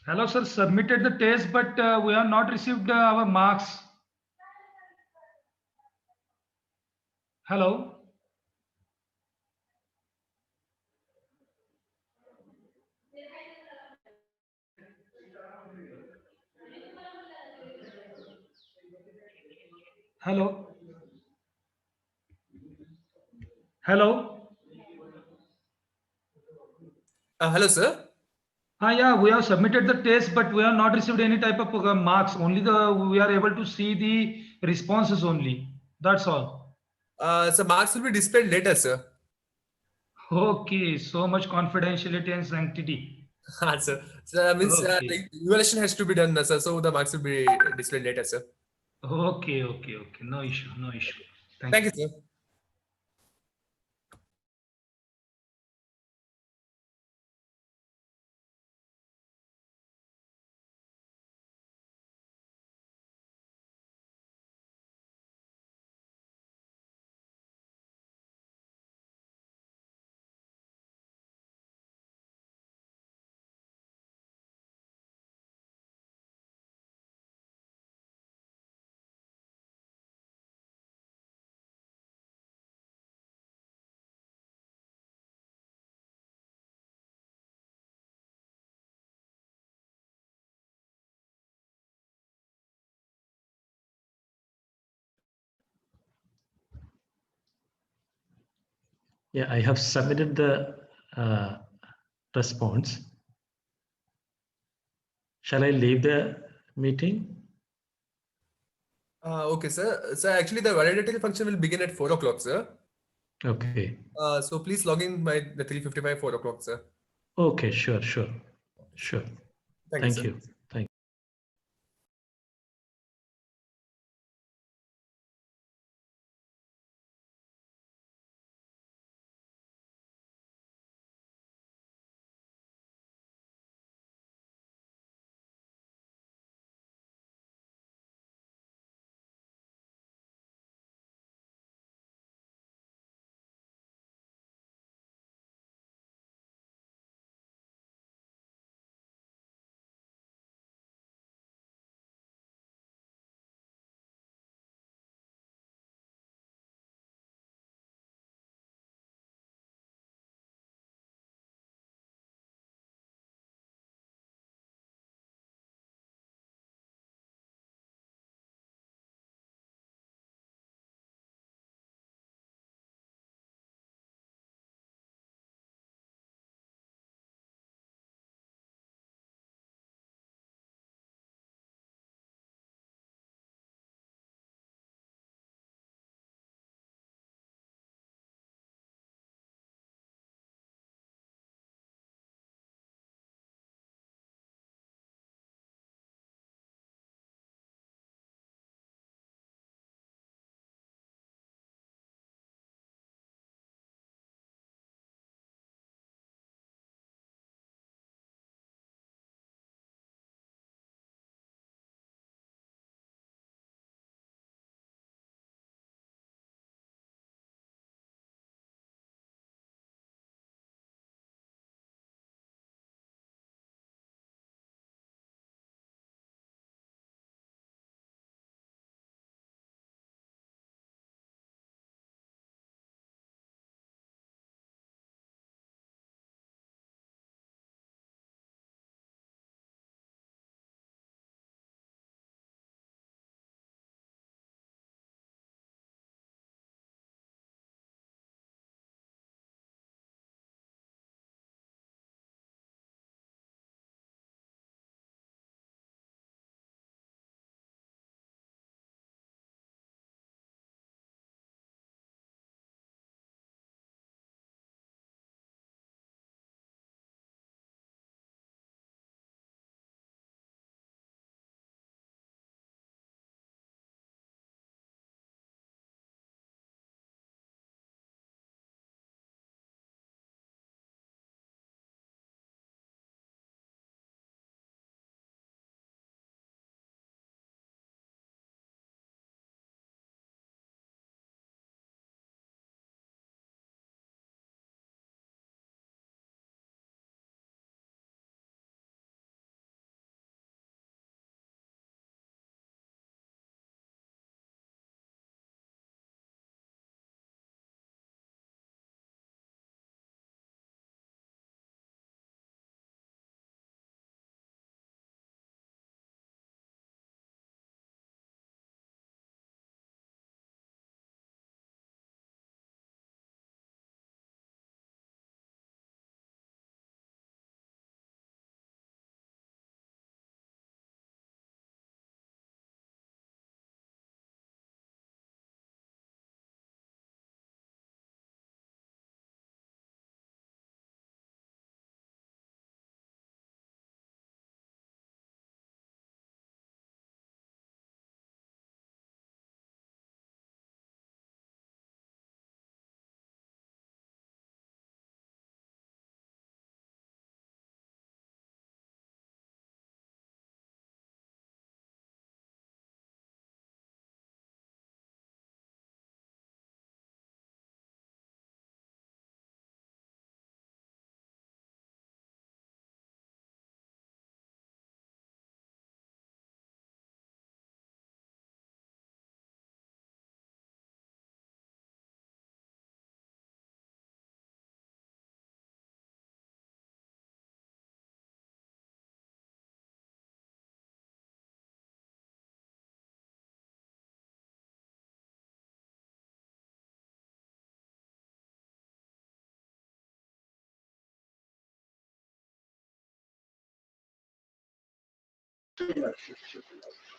Hello, sir. Submitted the test, but we have not received our marks. Hello. Hello. Hello. Hello, sir. Yeah, we have submitted the test, but we have not received any type of marks. Only we are able to see the responses only. That's all. So marks will be displayed later, sir. Okay, so much confidentiality and sanctity. Sir. So means Okay. the evaluation has to be done, sir. So the marks will be displayed later, sir. Okay, okay, okay. No issue, no issue. Thank Thank you. you, sir. Yeah, I have submitted the response. Shall I leave the meeting? Okay, sir. So actually, the validatory function will begin at 4 o'clock, sir. Okay. So please log in by the 3:55, 4 o'clock, sir. Okay, sure. Sure. Thank you, Thank sir. you. Thank you.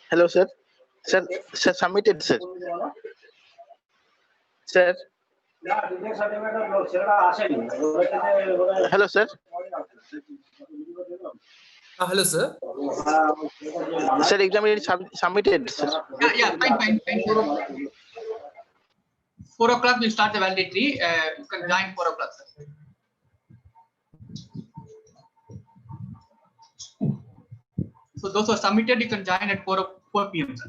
Hello, sir. Sir, submitted, sir. Sir. Hello, sir. Hello, sir. Sir, exam is submitted, sir. Yeah, fine. 4 o'clock we'll start the validatory. You can join 4 o'clock, sir. So those who are submitted, you can join at 4 p.m. sir.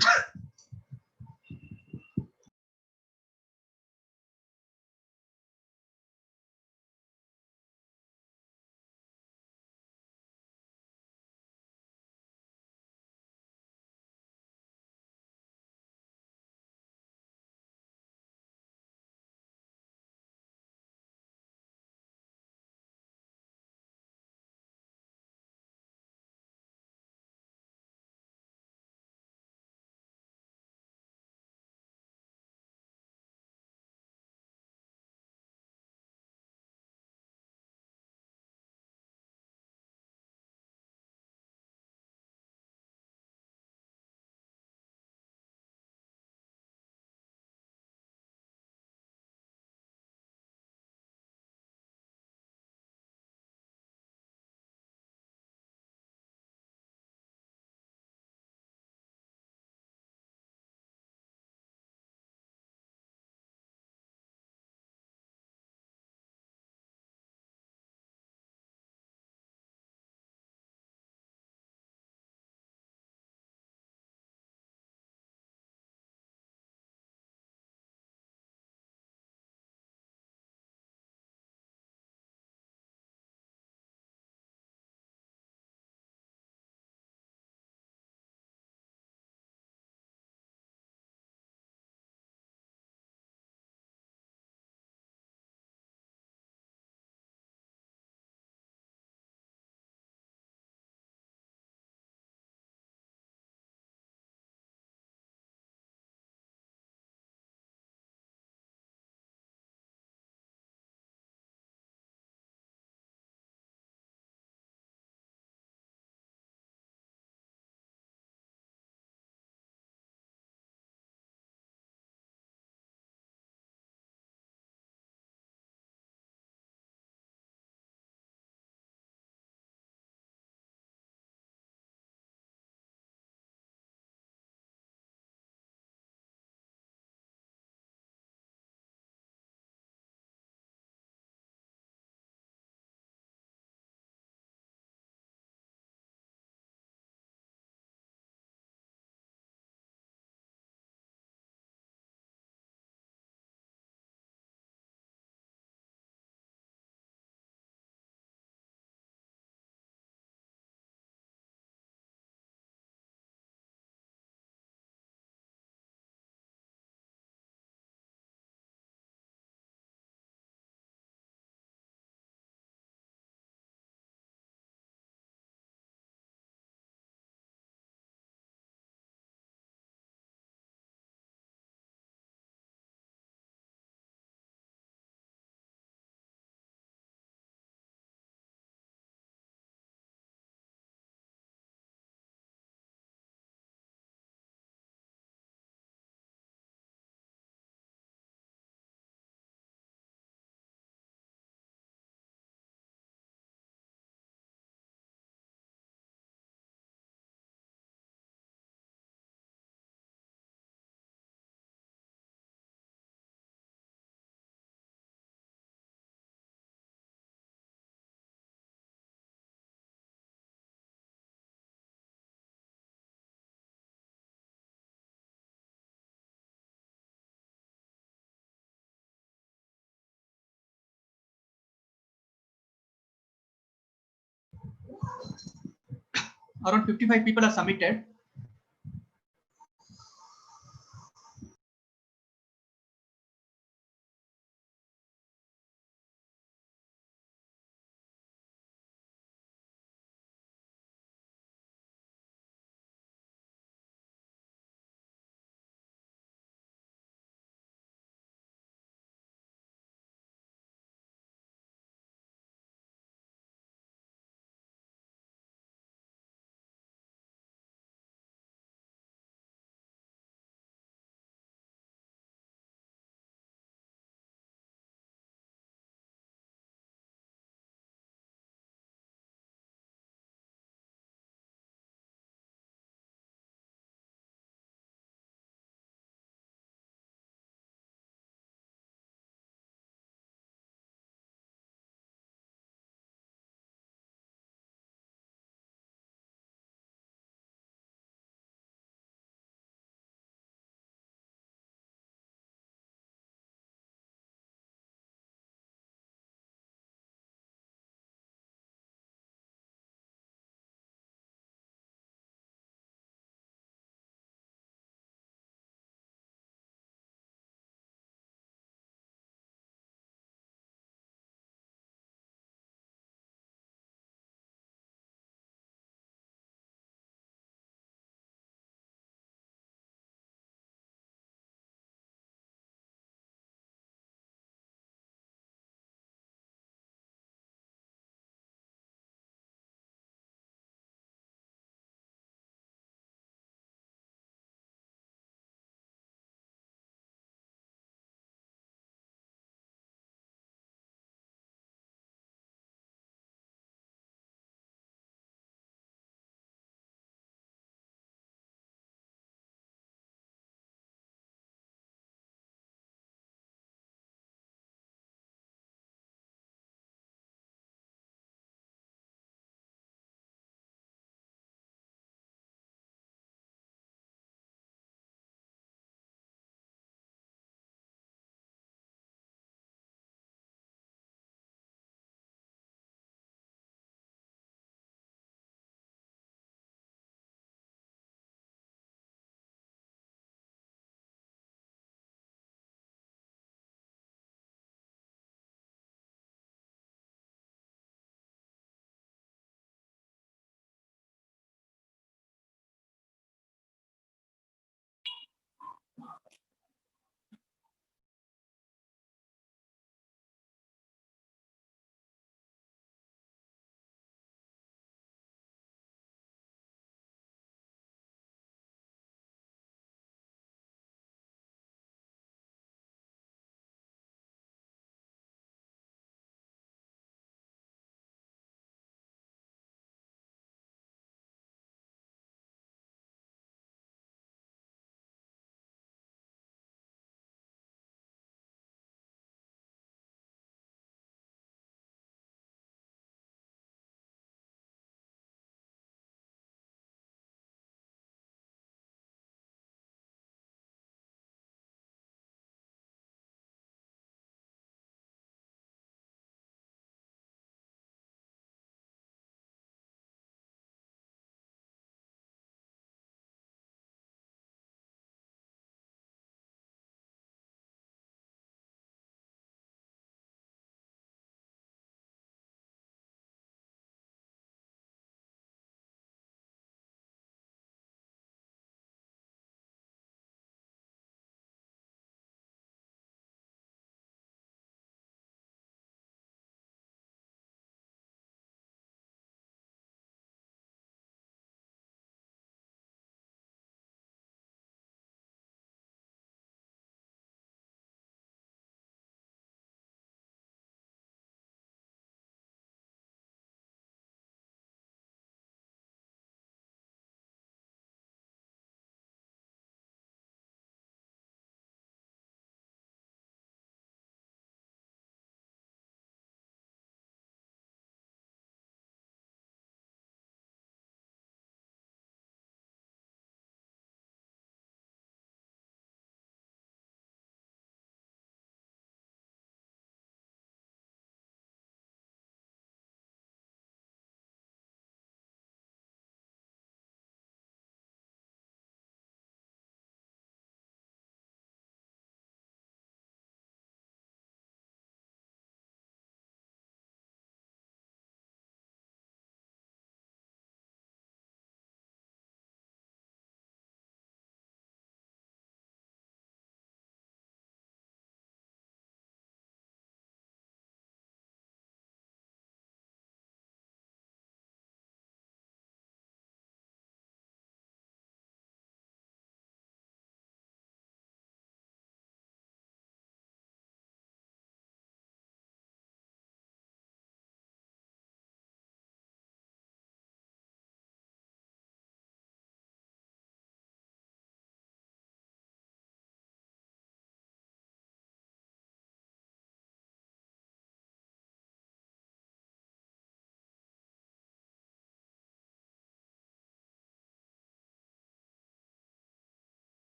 Around 55 people are submitted.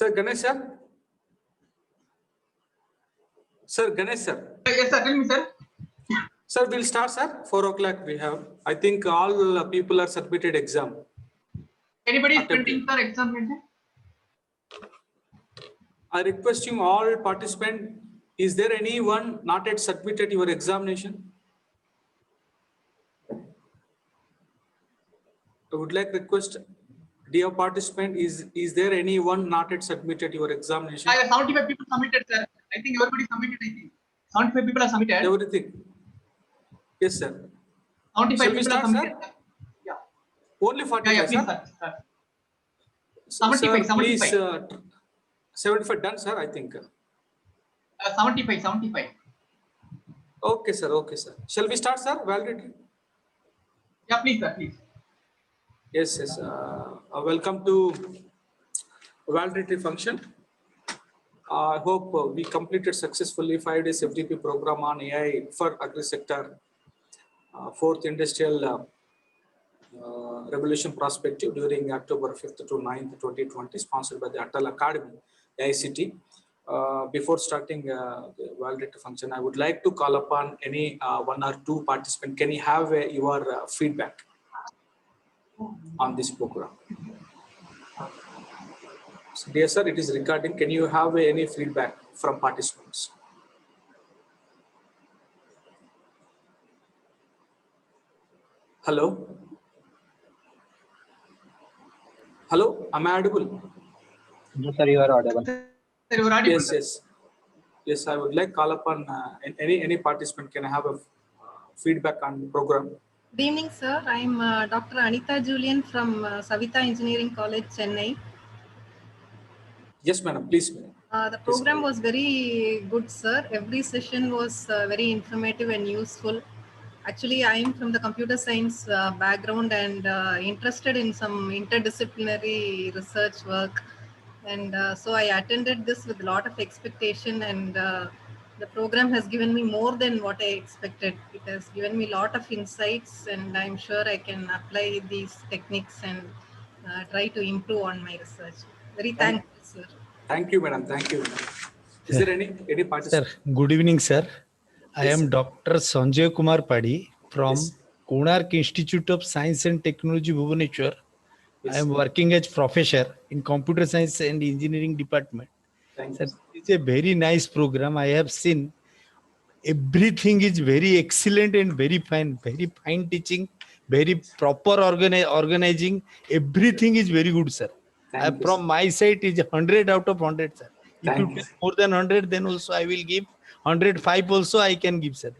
Sir Ganesh sir. Sir Ganesh sir. Yes, sir. Tell me, sir. Sir, we'll start, sir. 4 o'clock we have. I think all people are submitted exam. Anybody is Attempted. printing, sir, exam head? I request you all participant. Is there anyone not yet submitted your examination? I would like request, dear participant, is there anyone not yet submitted your examination? 75 people submitted, sir. I think everybody submitted, I think. 75 people are submitted. Everything. Yes, sir. 75 Shall we people are start, submitted. sir? Yeah. Only 45, Yeah, please, sir. sir. 75, Sir, please, 75. 75 done, sir, I think. 75. Okay, sir. Okay, sir. Shall we start, sir? Validity. Yeah, please, sir, please. Yes. Welcome to validity function. I hope we completed successfully 5 days FDP program on AI for agri sector, fourth industrial revolution perspective during October 5th to 9th, 2020, sponsored by the Atal Academy, AICT. Before starting the validity function, I would like to call upon any one or two participants. Can you have your feedback on this program? So, dear sir, it is recording. Can you have any feedback from participants? Hello? Hello, am I audible? Yes, sir, you are audible. Yes, I would like call upon any participant. Can I have a feedback on the program? Good evening, sir. I'm Dr. Anita Julian from Savita Engineering College, Chennai. Yes, madam, please. The program was very good, sir. Every session was very informative and useful. Actually, I am from the computer science background and interested in some interdisciplinary research work. And so I attended this with a lot of expectation, and the program has given me more than what I expected. It has given me a lot of insights, and I'm sure I can apply these techniques and try to improve on my research. Very thankful, sir. Thank you, madam. Thank you. Is there any participant? Sir, good evening, sir. I am Dr. Sanjay Kumar Padi from Konark Institute of Science and Technology, Bhubaneswar. I am working as professor in computer science and engineering department. Thank you. It's a very nice program. I have seen everything is very excellent and very fine teaching, very proper organizing. Everything is very good, sir. From my side is 100 out of 100, sir. If you get more than 100, then also I will give 105 also I can give, sir.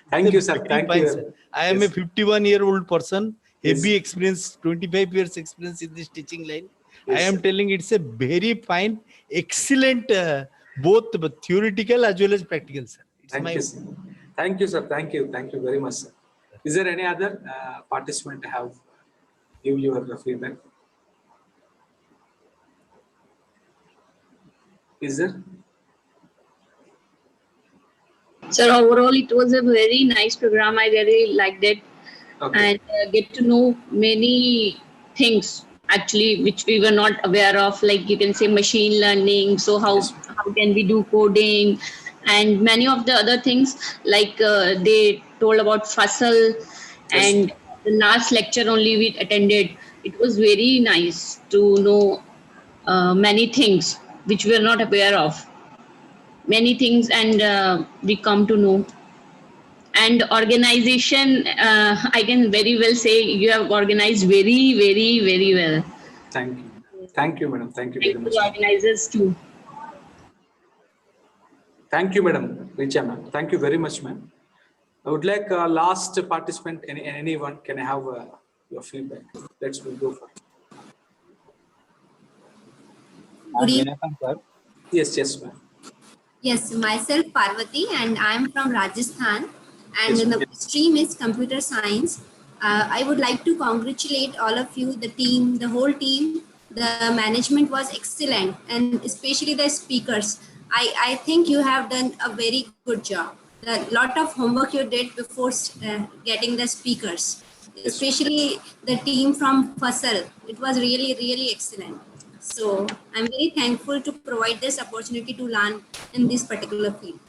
Thank you, sir. Thank you. Sir. I am a 51-year-old person, heavy experience, 25 years experience in this teaching line. I am telling it's a very fine, excellent, both theoretical as well as practical, sir. Thank you, sir. Thank you, sir. Thank you very much, sir. Is there any other participant have give your feedback? Is there? Sir, overall, it was a very nice program. I really liked it, and get to know many things actually which we were not aware of. Like you can say machine learning. So how can we do coding, and many of the other things like they told about Fussell, and the last lecture only we attended. It was very nice to know many things which we are not aware of. Many things, and we come to know. And organization, I can very well say you have organized very, very, very well. Thank you. Thank you, madam. Thank you very much. Thank you, organizers too. Thank you, madam. Richa, ma'am. Thank you very much, ma'am. I would like last participant, anyone, can I have your feedback? Let's go for it. Good evening, sir. Yes, ma'am. Yes, myself Parvati, and I am from Rajasthan, and the stream is computer science. I would like to congratulate all of you, the team, the whole team. The management was excellent, and especially the speakers. I think you have done a very good job. A lot of homework you did before getting the speakers, especially the team from Fussell. It was really, really excellent. So I'm very thankful to provide this opportunity to learn in this particular field.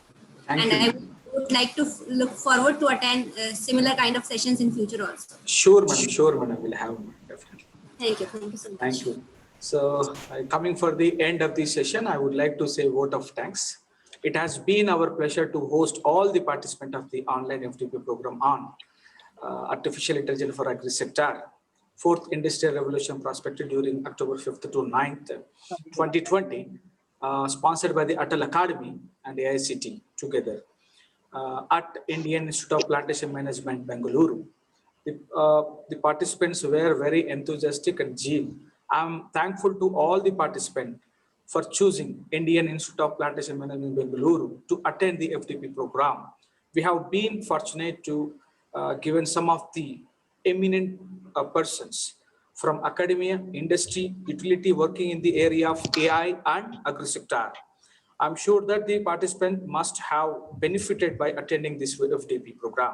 Thank And you. I would like to look forward to attend similar kind of sessions in future also. Sure, madam. Sure, madam. We'll have definitely. Thank you. Thank you so much. Thank you. So, coming for the end of the session, I would like to say a vote of thanks. It has been our pleasure to host all the participants of the online FDP program on Artificial Intelligence for Agri Sector, 4th Industrial Revolution prospected during October 5th to 9th, 2020, sponsored by the Atal Academy and AICT together at Indian Institute of Plantation Management, Bengaluru. The participants were very enthusiastic and keen. I'm thankful to all the participants for choosing Indian Institute of Plantation Management, Bengaluru to attend the FDP program. We have been fortunate to given some of the eminent persons from academia, industry, utility working in the area of AI and agri-sector. I'm sure that the participant must have benefited by attending this FDP program.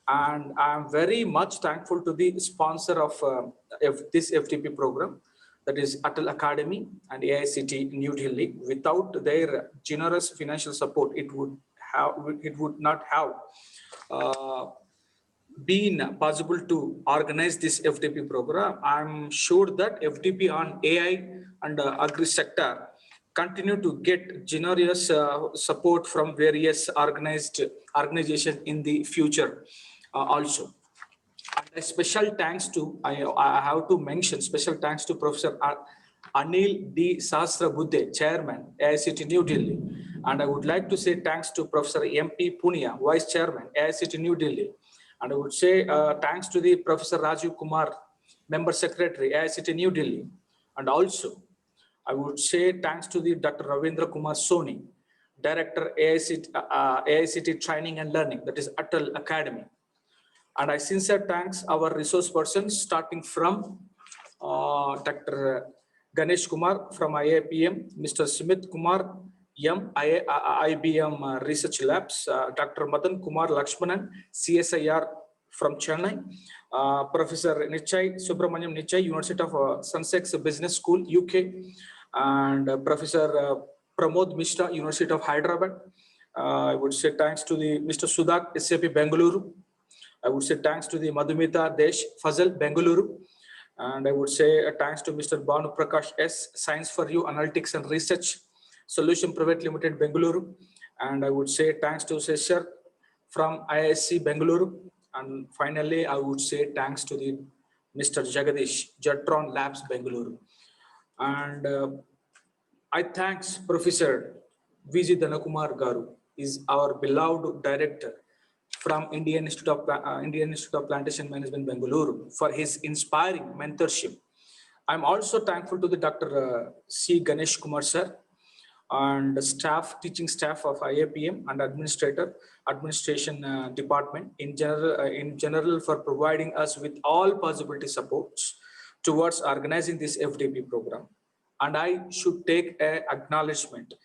And I'm very much thankful to the sponsor of this FDP program, that is Atal Academy and AICT New Delhi. Without their generous financial support, it would not have been possible to organize this FDP program. I'm sure that FDP on AI and agri sector continue to get generous support from various organizations in the future also. And a special thanks to, I have to mention special thanks to Professor Anil D. Sahasrabuddhe, Chairman, AICT New Delhi. And I would like to say thanks to Professor M.P. Punia, Vice Chairman, AICT New Delhi. And I would say thanks to the Professor Rajiv Kumar, Member Secretary, AICT New Delhi. And also, I would say thanks to the Dr. Ravindra Kumar Soni, Director, AICT Training and Learning, that is Atal Academy. And I sincere thanks our resource persons, starting from Dr. Ganesh Kumar from IIPM, Mr. Smith Kumar, IBM Research Labs, Dr. Madan Kumar Lakshmanan, CSIR from Chennai, Professor Nichai Subramaniam Nichai, University of Sussex Business School, UK, and Professor Pramod Mishra, University of Hyderabad. I would say thanks to the Mr. Sudak, SAP Bengaluru. I would say thanks to the Madhumita Desh Fazal, Bengaluru. And I would say thanks to Mr. Banu Prakash S, Science for You, Analytics and Research Solution Private Limited, Bengaluru. And I would say thanks to Sesher from IISc Bengaluru. And finally, I would say thanks to the Mr. Jagadish, Jetron Labs, Bengaluru. And I thanks Professor V.G. Dhanakumar Garu, is our beloved director from Indian Institute of Plantation Management, Bengaluru, for his inspiring mentorship. I'm also thankful to the Dr. C. Ganesh Kumar sir and staff, teaching staff of IIPM and administration department in general for providing us with all possibility supports towards organizing this FDP program. And I should take an acknowledgement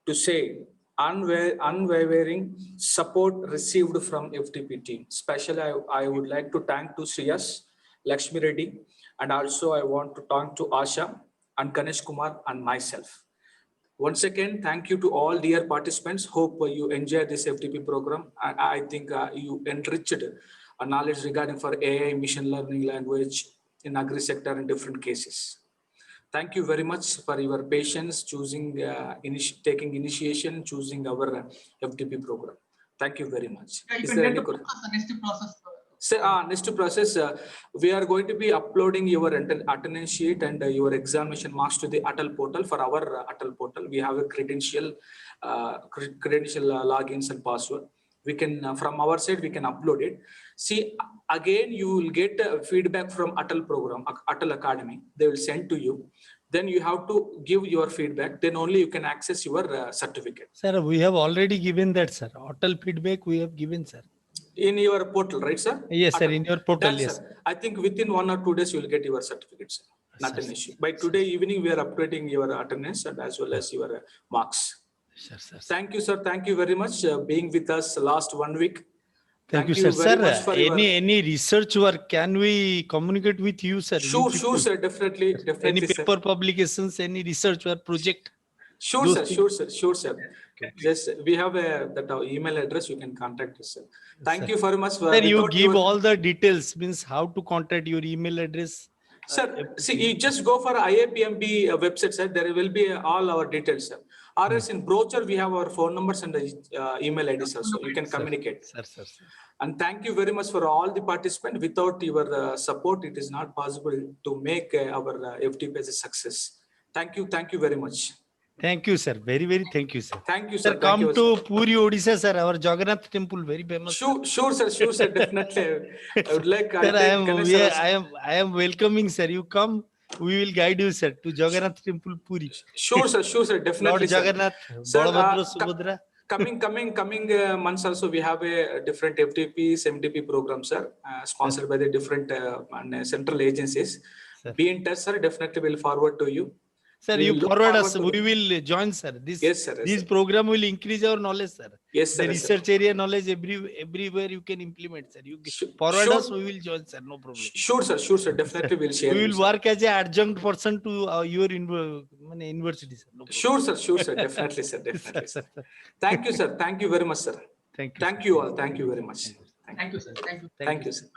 to say unwavering support received from FDP team. Especially, I would like to thank to Sriyas, Lakshmi Reddy, and also I want to thank to Asha and Ganesh Kumar and myself. Once again, thank you to all dear participants. Hope you enjoy this FDP program. I think you enriched knowledge regarding for AI, machine learning language in agri sector in different cases. Thank you very much for your patience choosing, taking initiation, choosing our FDP program. Thank you very much. Yeah, you Is can there get any the next process. next process, we are going to be uploading your attendance sheet and your examination marks to the Atal portal. For our Atal portal, we have a credential logins and password. We can, from our side, we can upload it. See, again, you will get feedback from Atal program, Atal Academy. They will send to you. Then you have to give your feedback. Then only you can access your certificate. Sir, we have already given that, sir. Atal feedback we have given, sir. In your portal, right, sir? Yes, sir. In your portal, Done, yes. Sir. I think within 1 or 2 days, you will get your certificate, sir. Not an issue. By today evening, we are updating your attendance and as well as your marks. Sure, sir. Thank you, sir. Thank you very much being with us last 1 week. Thank you, you sir. very Sir, much for your- any research work, can we communicate with you, sir? Sure, You sure, people? sir. Definitely, Any definitely, sir. paper publications, any research work project? Sure, Those sir. things? Sure, sir. Sure, sir. Just we have that email address. You can contact us, sir. Thank Sir. you very much. Sir, you Without give your- all the details, means how to contact your email address. Sir, see, you just go for IAPMB website, sir. There will be all our details, sir. Or else in brochure, we have our phone numbers and the email IDs also. You can communicate. Sir, sir, sir. And thank you very much for all the participants. Without your support, it is not possible to make our FTP as a success. Thank you. Thank you very much. Thank you, sir. Very, very thank you, sir. Thank you, Sir, sir. Thank come you, to sir. Puri, Odisha, sir. Our Jagannath temple, very famous. Sure, sure, sir. Sure, sir. Definitely. I would like. Sir, I am welcoming, sir. You come, we will guide you, sir, to Jagannath temple, Puri. Sure, sir. Sure, sir. Definitely, Lord sir. Jagannath, Sir, Balabhadra, Subhadra. coming months also we have a different FTPs, MDP programs, sir, sponsored by the different central agencies. Be in touch, sir. Definitely will forward to you. Sir, We you will look forward forward us. to We it. will join, sir. Yes, sir. Yes, This sir. program will increase our knowledge, sir. Yes, sir. The Yes, sir. research area knowledge everywhere you can implement, sir. You forward sure. us, we will join, sir. No problem. Sure, sir. Sure, sir. Definitely will share. We you, will sir. work as an adjunct person to your university, sir. No problem. Sure, sir. Sure, sir. Definitely, sir. Definitely, sir. Thank you, sir. Thank you very much, sir. Thank you. Thank you all. Thank you very much. Thank you, sir. Thank you. Thank you, sir.